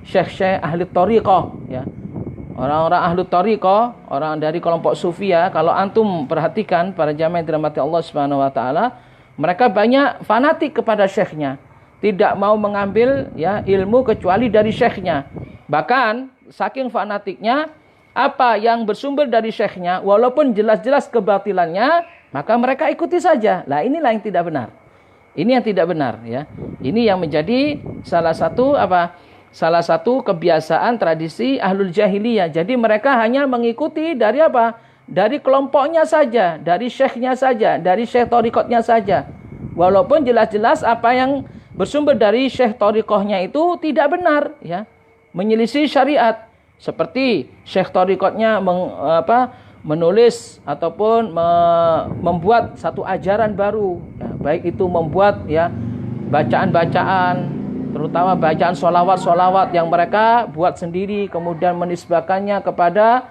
syekh-syekh ahli thariqah, orang-orang ahli thariqah, orang dari kelompok sufi. Kalau antum perhatikan para jamaah yang dirahmati Allah Subhanahu wa taala, mereka banyak fanatik kepada syekhnya, tidak mau mengambil ilmu kecuali dari syekhnya. Bahkan saking fanatiknya, apa yang bersumber dari syekhnya, walaupun jelas-jelas kebatilannya, maka mereka ikuti saja. Lah inilah yang tidak benar. Ini yang tidak benar, Ini yang menjadi salah satu kebiasaan tradisi ahlul jahiliyah. Jadi mereka hanya mengikuti dari apa? Dari kelompoknya saja, dari syekhnya saja, dari syekh thariqatnya saja. Walaupun jelas-jelas apa yang bersumber dari syekh thariqahnya itu tidak benar, menyelisih syariat. Seperti syekh thariqatnya menulis ataupun membuat satu ajaran baru, baik itu membuat bacaan-bacaan, terutama bacaan sholawat yang mereka buat sendiri, kemudian menisbahkannya kepada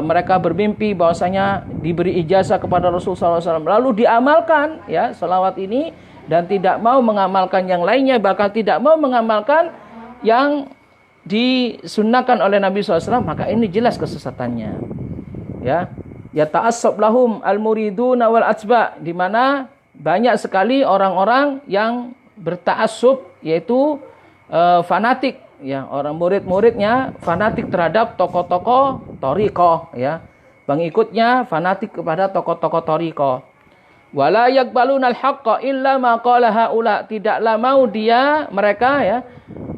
mereka bermimpi bahwasanya diberi ijazah kepada Rasulullah SAW, lalu diamalkan sholawat ini, dan tidak mau mengamalkan yang lainnya, bahkan tidak mau mengamalkan yang disunnahkan oleh Nabi SAW, maka ini jelas kesesatannya. Ya ta'assab lahum al-muriduna wal atba, di mana banyak sekali orang-orang yang berta'assub, yaitu fanatik, orang murid-muridnya fanatik terhadap tokoh-tokoh thariqah, pengikutnya fanatik kepada tokoh-tokoh thariqah. Wala yaqbaluna al-haqqa illa ma qala haula, tidaklah mau mereka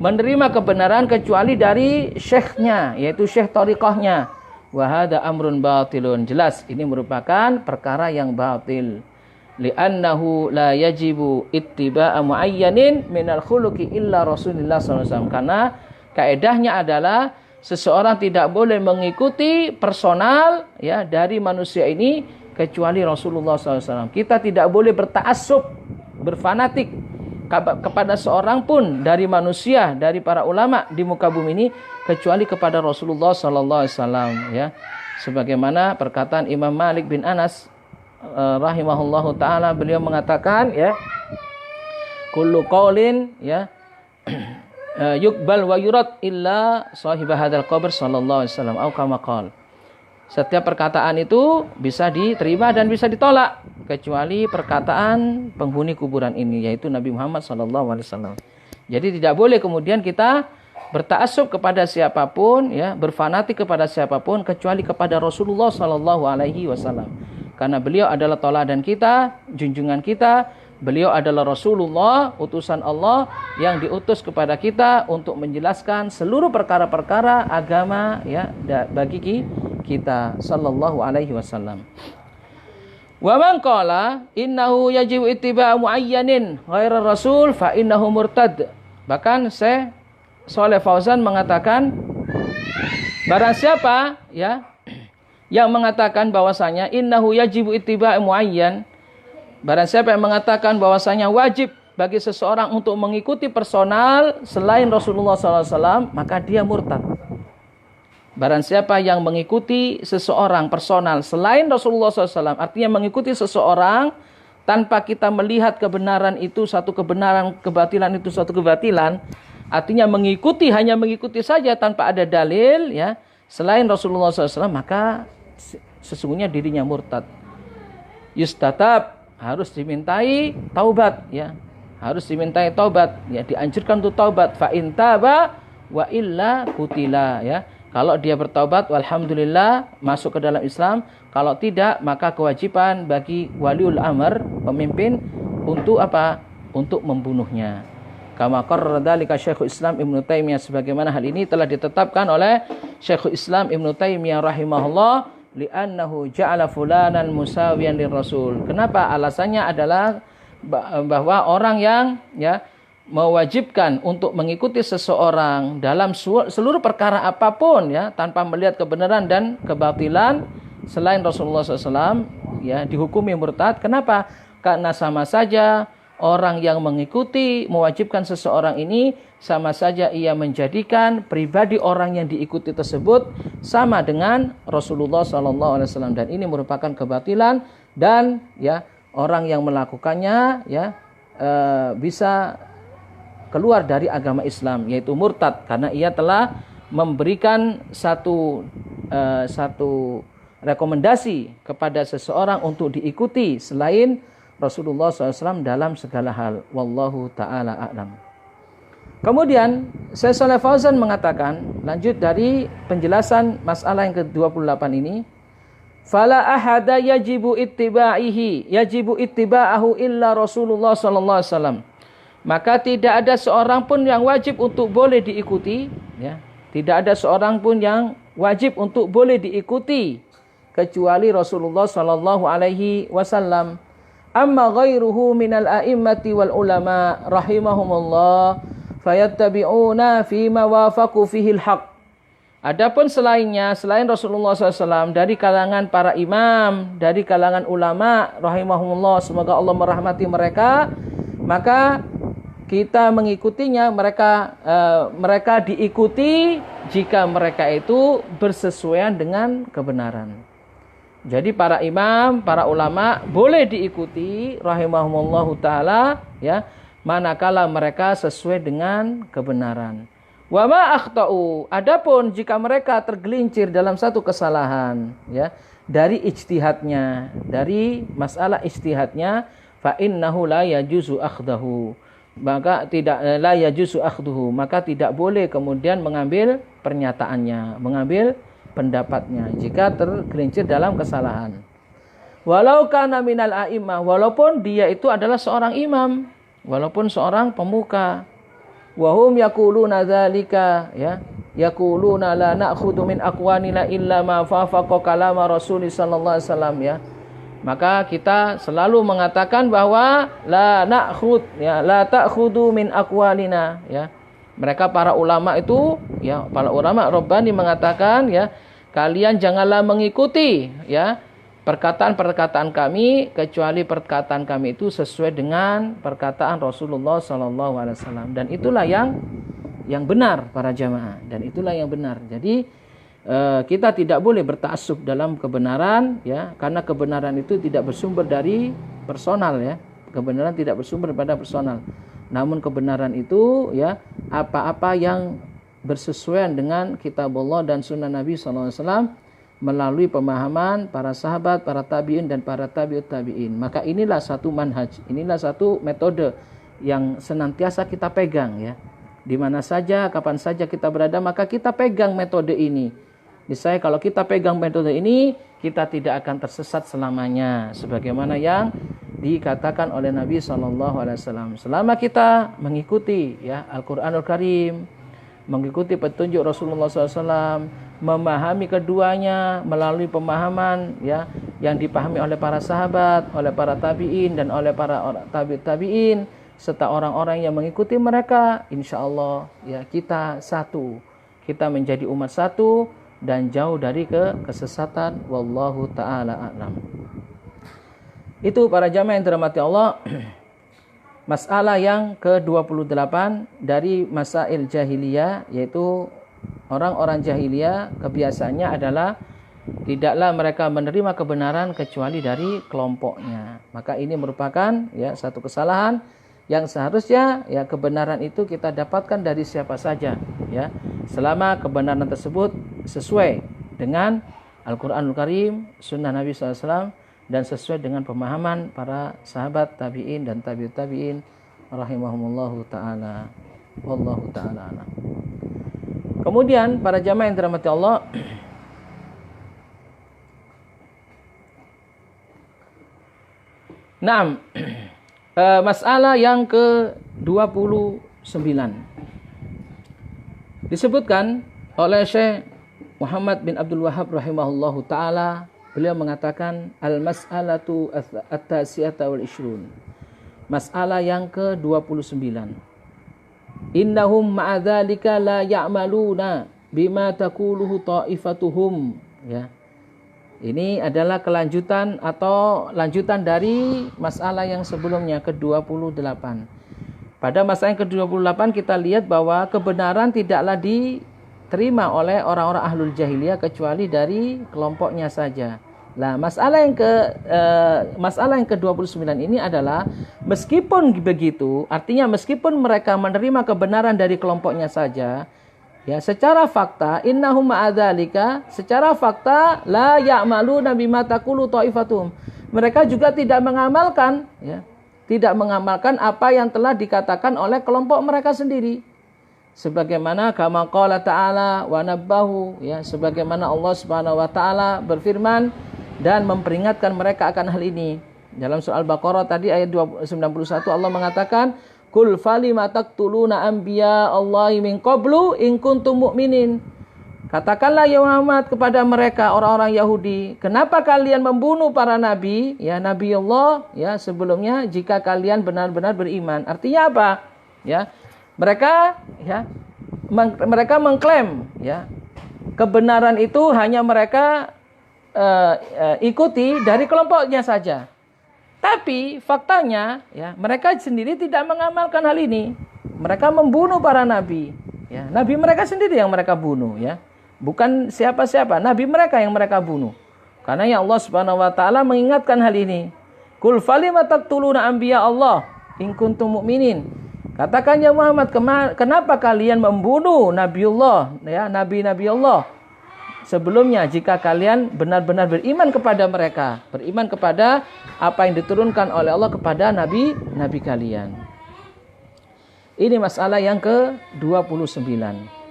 menerima kebenaran kecuali dari syekhnya, yaitu syekh thariqahnya. Wa hadza amrun batilun, jelas ini merupakan perkara yang batil. Li'annahu la yajibu ittiba'a muayyanin minal khuluqi illa Rasulullah SAW. Karena kaedahnya adalah seseorang tidak boleh mengikuti personal dari manusia ini kecuali Rasulullah SAW. Kita tidak boleh berta'assub, berfanatik kepada seorang pun dari manusia, dari para ulama di muka bumi ini, kecuali kepada Rasulullah SAW. Sebagaimana perkataan Imam Malik bin Anas rahimahullahu ta'ala, beliau mengatakan kullu qaulin yuqbal wa yurad illa sahibah hadzal qabr sallallahu alaihi wasallam au kama qala. Setiap perkataan itu bisa diterima dan bisa ditolak kecuali perkataan penghuni kuburan ini, yaitu Nabi Muhammad sallallahu alaihi wasallam. Jadi tidak boleh kemudian kita berta'assub kepada siapapun, berfanatik kepada siapapun kecuali kepada Rasulullah sallallahu alaihi wasallam. Karena beliau adalah teladan kita, junjungan kita. Beliau adalah Rasulullah, utusan Allah yang diutus kepada kita untuk menjelaskan seluruh perkara-perkara agama bagi kita sallallahu alaihi wasallam. Wa man qala innahu yajibu ittiba'u muayyanin ghairar rasul fa innahu murtad. Bahkan Syekh Shalih Fauzan mengatakan, barang siapa yang mengatakan bahwasanya innahu yajibu ittiba'u muayyan, barang siapa yang mengatakan bahwasanya wajib bagi seseorang untuk mengikuti personal selain Rasulullah SAW, maka dia murtad. Barang siapa yang mengikuti seseorang personal selain Rasulullah SAW, artinya mengikuti seseorang tanpa kita melihat kebenaran itu satu kebenaran, kebatilan itu satu kebatilan, artinya hanya mengikuti saja tanpa ada dalil selain Rasulullah SAW, maka sesungguhnya dirinya murtad. Yustatab, harus dimintai taubat ya. Harus dimintai taubat ya, dianjurkan untuk taubat. Fa in taba wa illa qutila ya. Kalau dia bertaubat, walhamdulillah masuk ke dalam Islam. Kalau tidak, maka kewajiban bagi waliul amr, pemimpin, untuk apa? Untuk membunuhnya. Kama qarrara dzalika Syekhul Islam Ibnu Taimiyah, sebagaimana hal ini telah ditetapkan oleh Syekhul Islam Ibnu Taimiyah rahimahullah, li'annahu ja'ala fulanan musawiyan lirrasul. Kenapa? Alasannya adalah bahwa orang yang ya mewajibkan untuk mengikuti seseorang dalam seluruh perkara apapun ya, tanpa melihat kebenaran dan kebatilan selain Rasulullah SAW ya, dihukumi murtad. Kenapa? Karena sama saja orang yang mengikuti, mewajibkan seseorang ini, sama saja ia menjadikan pribadi orang yang diikuti tersebut sama dengan Rasulullah SAW, dan ini merupakan kebatilan, dan ya orang yang melakukannya ya bisa keluar dari agama Islam, yaitu murtad, karena ia telah memberikan satu rekomendasi kepada seseorang untuk diikuti selain Rasulullah SAW dalam segala hal. Wallahu ta'ala a'lam. Kemudian Syekh Shalih Fauzan mengatakan, lanjut dari penjelasan masalah yang ke-28 ini, fala ahada yajibu ittiba'ahu illa Rasulullah sallallahu alaihi wasallam. Maka tidak ada seorang pun yang wajib untuk boleh diikuti ya. Tidak ada seorang pun yang wajib untuk boleh diikuti kecuali Rasulullah sallallahu alaihi wasallam. Amma ghairuhu minal a'immati wal ulama rahimahumullah fayattabi'una fima wafaqu fihil haq. Adapun selainnya, selain Rasulullah SAW, dari kalangan para imam, dari kalangan ulama rahimahumullah, semoga Allah merahmati mereka, maka kita mengikutinya, mereka diikuti jika mereka itu bersesuaian dengan kebenaran. Jadi para imam, para ulama boleh diikuti rahimahumullahu taala ya, manakala mereka sesuai dengan kebenaran. Wa ma akhtau, adapun jika mereka tergelincir dalam satu kesalahan ya, dari ijtihadnya, dari masalah ijtihadnya, fa innahu la yajuzu akhdahu, maka la yajuzu akhduhu, maka tidak boleh kemudian mengambil pernyataannya, mengambil pendapatnya jika tergelincir dalam kesalahan. Walau kana minal a'immah, walaupun dia itu adalah seorang imam, walaupun seorang pemuka. Wahum yaquluna dzalika ya, yaquluna la na'khudhu min aqwanina illa ma fafaqa kalama Rasul sallallahu alaihi wasallam ya. Maka kita selalu mengatakan bahwa la na'khud ya, la ta'khudhu min aqwalina ya. Mereka para ulama itu ya, para ulama Rabbani mengatakan ya, kalian janganlah mengikuti ya perkataan-perkataan kami kecuali perkataan kami itu sesuai dengan perkataan Rasulullah sallallahu alaihi wasallam, dan itulah yang benar para jamaah, dan itulah yang benar. Jadi kita tidak boleh berta'assub dalam kebenaran ya, karena kebenaran itu tidak bersumber dari personal ya. Kebenaran tidak bersumber pada personal. Namun kebenaran itu ya, apa-apa yang bersesuaian dengan kitab Allah dan sunnah Nabi SAW melalui pemahaman para sahabat, para tabi'in dan para tabi'ut tabi'in. Maka inilah satu manhaj, inilah satu metode yang senantiasa kita pegang ya. Di mana saja, kapan saja kita berada, maka kita pegang metode ini. Misalnya kalau kita pegang metode ini, kita tidak akan tersesat selamanya, sebagaimana yang dikatakan oleh Nabi SAW. Selama kita mengikuti ya Al-Quranul Karim, mengikuti petunjuk Rasulullah SAW, memahami keduanya melalui pemahaman ya yang dipahami oleh para sahabat, oleh para tabi'in dan oleh para tabi'in serta orang-orang yang mengikuti mereka, insya Allah ya kita satu, kita menjadi umat satu dan jauh dari kesesatan. Wallahu ta'ala a'lam. Itu para jamaah yang dirahmati Allah, masalah yang ke-28 dari masail jahiliyah, yaitu orang-orang jahiliyah kebiasaannya adalah tidaklah mereka menerima kebenaran kecuali dari kelompoknya. Maka ini merupakan ya satu kesalahan yang seharusnya ya kebenaran itu kita dapatkan dari siapa saja ya, selama kebenaran tersebut sesuai dengan Al-Quranul Karim, Sunnah Nabi SAW, dan sesuai dengan pemahaman para sahabat tabi'in dan tabi'ut tabi'in rahimahumullahu ta'ala. Wallahu ta'ala alam. Kemudian para jamaah yang dirahmati Allah, nah, masalah yang ke-29 disebutkan oleh Syekh Muhammad bin Abdul Wahhab rahimahullahu ta'ala. Beliau mengatakan al-mas'alatu at-tasi'ata wal ishrun, masalah yang ke-29. Innahum ma'adzalika la ya'maluna bima taquluhu ta'ifatuhum. Ya. Ini adalah kelanjutan atau lanjutan dari masalah yang sebelumnya ke-28. Pada masalah yang ke-28 kita lihat bahwa kebenaran tidaklah diterima oleh orang-orang ahlul jahiliyah kecuali dari kelompoknya saja. Nah, masalah yang ke-29 ini adalah meskipun begitu, artinya meskipun mereka menerima kebenaran dari kelompoknya saja, ya, secara fakta innahum ma'adzalika, secara fakta la ya'maluna bima taqulu ta'ifatum. Mereka juga tidak mengamalkan, ya, tidak mengamalkan apa yang telah dikatakan oleh kelompok mereka sendiri. Sebagaimana kama qala ta'ala wa nabbahu, ya, sebagaimana Allah Subhanahu wa taala berfirman dan memperingatkan mereka akan hal ini. Dalam surah Al-Baqarah tadi ayat 91 Allah mengatakan, "Qul falima taqtuluna anbiya Allahi min qablu in kuntum mu'minin." Katakanlah ya Muhammad kepada mereka orang-orang Yahudi, kenapa kalian membunuh para nabi, ya nabi Allah, ya sebelumnya jika kalian benar-benar beriman. Artinya apa? Ya, mereka mengklaim, ya, kebenaran itu hanya mereka ikuti dari kelompoknya saja. Tapi faktanya, ya, mereka sendiri tidak mengamalkan hal ini. Mereka membunuh para nabi, ya, nabi mereka sendiri yang mereka bunuh, ya. Bukan siapa-siapa, nabi mereka yang mereka bunuh. Karena ya Allah Subhanahu wa taala mengingatkan hal ini. Qul falima taqtuluna anbiya Allah in kuntum mu'minin. Katakan ya Muhammad, kenapa kalian membunuh nabiullah, ya, nabi-nabi Allah sebelumnya jika kalian benar-benar beriman kepada mereka, beriman kepada apa yang diturunkan oleh Allah kepada nabi-nabi kalian. Ini masalah yang ke-29.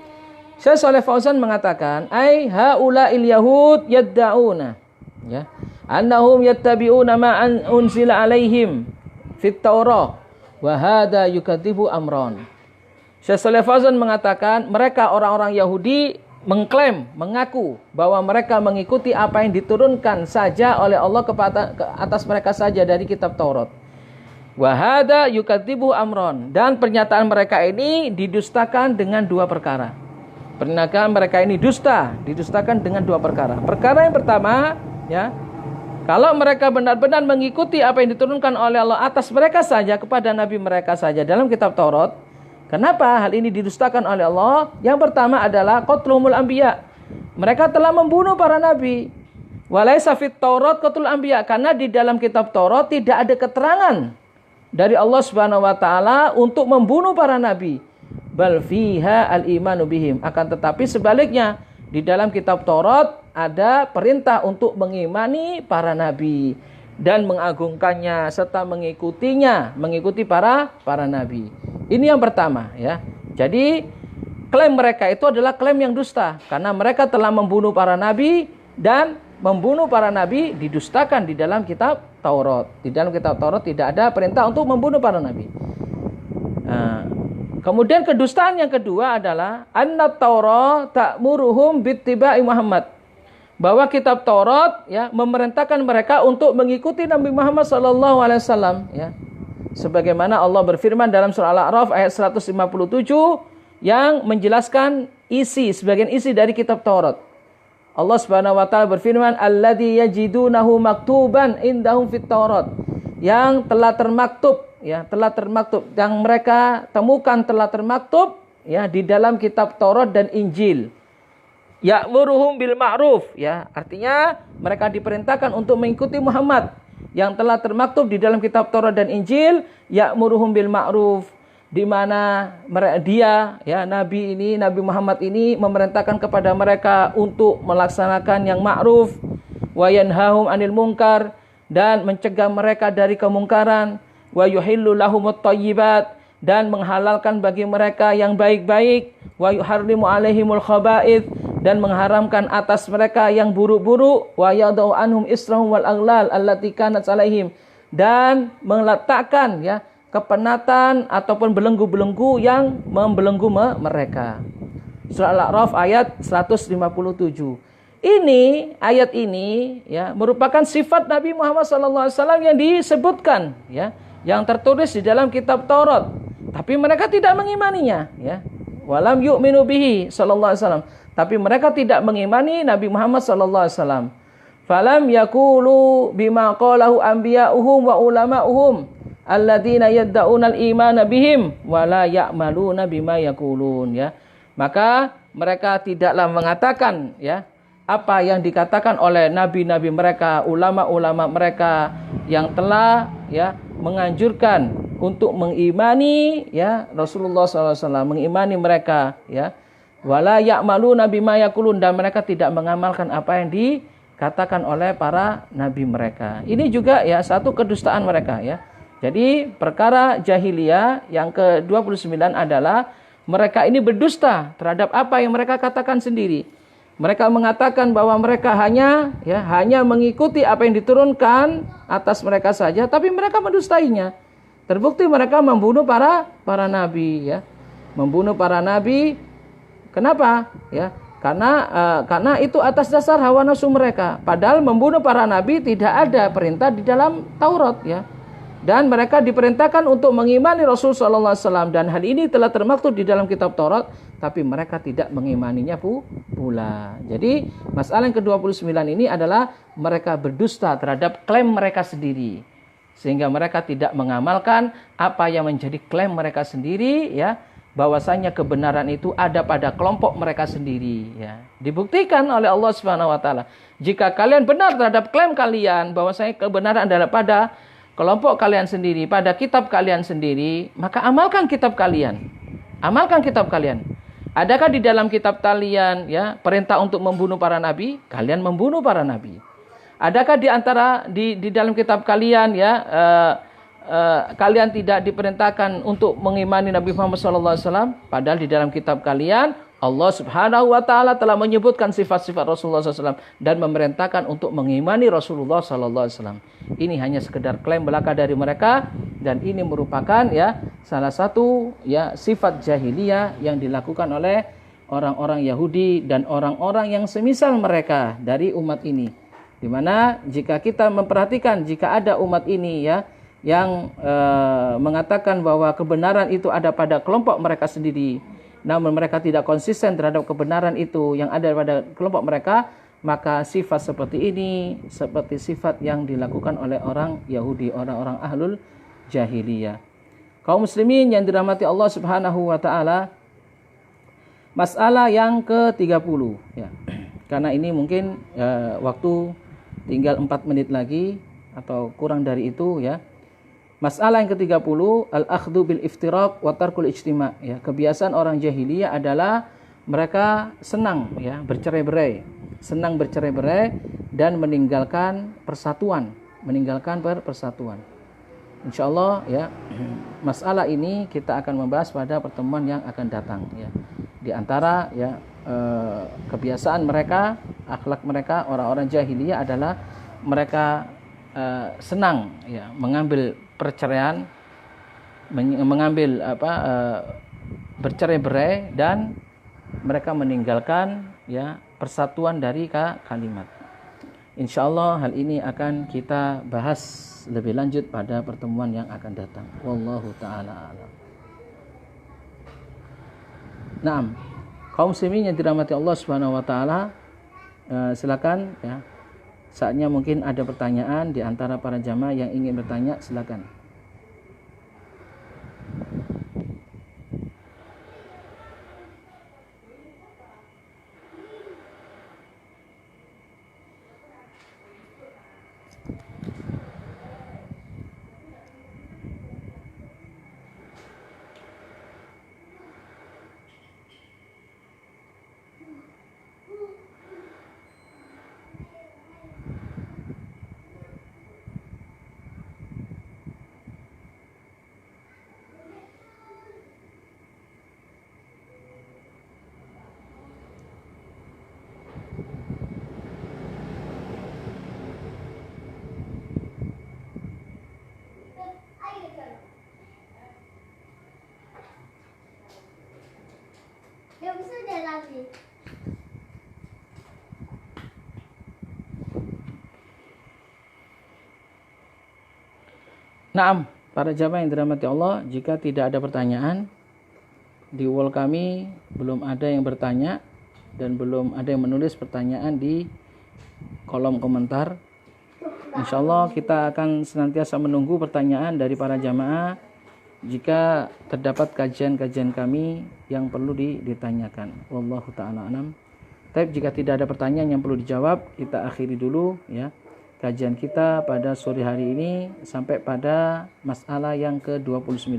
Syekh Shalih Fauzan mengatakan, ai haula'il yahud yadda'una, ya, annahum yattabi'una ma unzila alaihim fit Taurah wa hadza yukadzibu amran. Syekh Shalih Fauzan mengatakan, mereka orang-orang Yahudi mengklaim, mengaku bahwa mereka mengikuti apa yang diturunkan saja oleh Allah kepada atas mereka saja dari kitab Taurat. Wa hadza yukadzibu amran, dan pernyataan mereka ini didustakan dengan dua perkara. Pernyataan mereka ini didustakan dengan dua perkara. Perkara yang pertama, ya, kalau mereka benar-benar mengikuti apa yang diturunkan oleh Allah atas mereka saja kepada nabi mereka saja dalam kitab Taurat, kenapa hal ini didustakan oleh Allah? Yang pertama adalah qatlumul anbiya. Mereka telah membunuh para nabi. Walaysa fit Taurat qatlul anbiya, karena di dalam kitab Taurat tidak ada keterangan dari Allah Subhanahu wa taala untuk membunuh para nabi. Bal fiha al-imanu bihim, akan tetapi sebaliknya di dalam kitab Taurat ada perintah untuk mengimani para nabi dan mengagungkannya serta mengikuti para nabi. Ini yang pertama, ya. Jadi klaim mereka itu adalah klaim yang dusta karena mereka telah membunuh para nabi, dan membunuh para nabi didustakan di dalam kitab Taurat. Di dalam kitab Taurat tidak ada perintah untuk membunuh para nabi. Kemudian kedustaan yang kedua adalah annat Taurat ta'muruhum bittiba'i Muhammad. Bahwa kitab Taurat, ya, memerintahkan mereka untuk mengikuti Nabi Muhammad sallallahu alaihi wasallam, ya. Sebagaimana Allah berfirman dalam surah Al-A'raf ayat 157 yang menjelaskan sebagian isi dari kitab Taurat. Allah Subhanahu wa taala berfirman, alladzi yajidunahu maktuban indahum fit Taurat. Yang telah termaktub, ya, yang mereka temukan telah termaktub, ya, di dalam kitab Taurat dan Injil. Ya'muruhum bil ma'ruf, ya, artinya mereka diperintahkan untuk mengikuti Muhammad yang telah termaktub di dalam kitab Taurat dan Injil. Ya'muruhum bil ma'ruf, di mana Nabi Muhammad ini memerintahkan kepada mereka untuk melaksanakan yang ma'ruf wa yanhahum 'anil munkar, dan mencegah mereka dari kemungkaran, wa yuhillu lahumut thayyibat, dan menghalalkan bagi mereka yang baik-baik, wa yuharrimu 'alaihimul khaba'ith, dan mengharamkan atas mereka yang buruk-buruk, wa yadau anhum israhum wal aghlal allati kanat 'alaihim, dan meletakkan kepenatan ataupun belenggu-belenggu yang membelenggu mereka. Surah Al-A'raf ayat 157. Ayat ini merupakan sifat Nabi Muhammad SAW yang disebutkan yang tertulis di dalam kitab Taurat, tapi mereka tidak mengimaninya Walam yu'minu bihi sallallahu alaihi wasallam, tapi mereka tidak mengimani Nabi Muhammad sallallahu alaihi wasallam. Falam yaqulu bima qalahu anbiya'uhum wa ulama'uhum alladzina yadda'una al-imana bihim wa la ya'maluna bima yaqulun Maka mereka tidaklah mengatakan apa yang dikatakan oleh nabi-nabi mereka, ulama-ulama mereka yang telah menganjurkan untuk mengimani Rasulullah SAW, mengimani mereka wala ya'maluna bima yaqulun, dan mereka tidak mengamalkan apa yang dikatakan oleh para nabi mereka. Ini juga satu kedustaan mereka Jadi perkara jahiliyah yang ke-29 adalah mereka ini berdusta terhadap apa yang mereka katakan sendiri. Mereka mengatakan bahwa mereka hanya mengikuti apa yang diturunkan atas mereka saja, tapi mereka mendustainya. Terbukti mereka membunuh para nabi Membunuh para nabi. Kenapa? Karena itu atas dasar hawa nafsu mereka. Padahal membunuh para nabi tidak ada perintah di dalam Taurat Dan mereka diperintahkan untuk mengimani Rasul sallallahu alaihi wasallam, dan hal ini telah termaktub di dalam kitab Taurat, tapi mereka tidak mengimaninya pula. Jadi masalah yang ke-29 ini adalah mereka berdusta terhadap klaim mereka sendiri, sehingga mereka tidak mengamalkan apa yang menjadi klaim mereka sendiri bahwasanya kebenaran itu ada pada kelompok mereka sendiri Dibuktikan oleh Allah Subhanahu wa taala, jika kalian benar terhadap klaim kalian bahwasanya kebenaran adalah pada kelompok kalian sendiri, pada kitab kalian sendiri, maka amalkan kitab kalian. Amalkan kitab kalian. Adakah di dalam kitab kalian perintah untuk membunuh para nabi? Kalian membunuh para nabi. Adakah di dalam kitab kalian kalian tidak diperintahkan untuk mengimani Nabi Muhammad SAW? Padahal di dalam kitab kalian Allah Subhanahu wa taala telah menyebutkan sifat-sifat Rasulullah SAW dan memerintahkan untuk mengimani Rasulullah SAW. Ini hanya sekedar klaim belaka dari mereka, dan ini merupakan salah satu sifat jahiliyah yang dilakukan oleh orang-orang Yahudi dan orang-orang yang semisal mereka dari umat ini. Di mana jika kita memperhatikan, jika ada umat ini yang mengatakan bahwa kebenaran itu ada pada kelompok mereka sendiri, namun mereka tidak konsisten terhadap kebenaran itu yang ada pada kelompok mereka, maka sifat seperti ini seperti sifat yang dilakukan oleh orang Yahudi, orang-orang ahlul jahiliyah. Kaum muslimin yang dirahmati Allah Subhanahu wa taala, masalah yang ke-30 Karena ini mungkin waktu tinggal 4 menit lagi atau kurang dari itu Masalah yang ke-30, al-akhdhu bil iftiraq wa tarkul ijtima'. Kebiasaan orang jahiliyah adalah mereka senang bercerai-berai, dan meninggalkan persatuan, Insyaallah masalah ini kita akan membahas pada pertemuan yang akan datang Di antara kebiasaan mereka, akhlak mereka, orang-orang jahiliyah adalah mereka senang mengambil perceraian, mengambil bercerai-berai, dan mereka meninggalkan persatuan dari kalimat. Insyaallah hal ini akan kita bahas lebih lanjut pada pertemuan yang akan datang. Wallahu taala a'lam. Naam. Kaum muslimin yang dirahmati Allah Subhanahu wa taala, silakan saatnya mungkin ada pertanyaan di antara para jamaah yang ingin bertanya, silakan. Naam, para jamaah yang dirahmati Allah, jika tidak ada pertanyaan, di wall kami belum ada yang bertanya dan belum ada yang menulis pertanyaan di kolom komentar. Insya Allah kita akan senantiasa menunggu pertanyaan dari para jamaah jika terdapat kajian-kajian kami yang perlu ditanyakan. Wallahu ta'ala alam. Tapi jika tidak ada pertanyaan yang perlu dijawab, kita akhiri dulu ya kajian kita pada sore hari ini sampai pada masalah yang ke-29.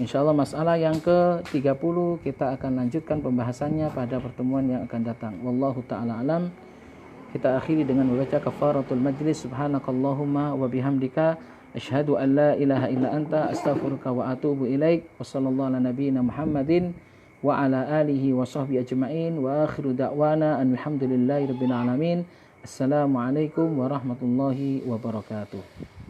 Insya Allah masalah yang ke-30 kita akan lanjutkan pembahasannya pada pertemuan yang akan datang. Wallahu ta'ala alam. Kita akhiri dengan membaca kafaratul majlis. Subhanakallahumma wa bihamdika asyhadu an la ilaha illa anta astaghfiruka wa atubu ilaik. Wa sallallahu ala nabiyyina Muhammadin wa ala alihi wa sahbihi ajma'in wa akhiru da'wana alhamdulillahi rabbil alamin. Assalamualaikum warahmatullahi wabarakatuh.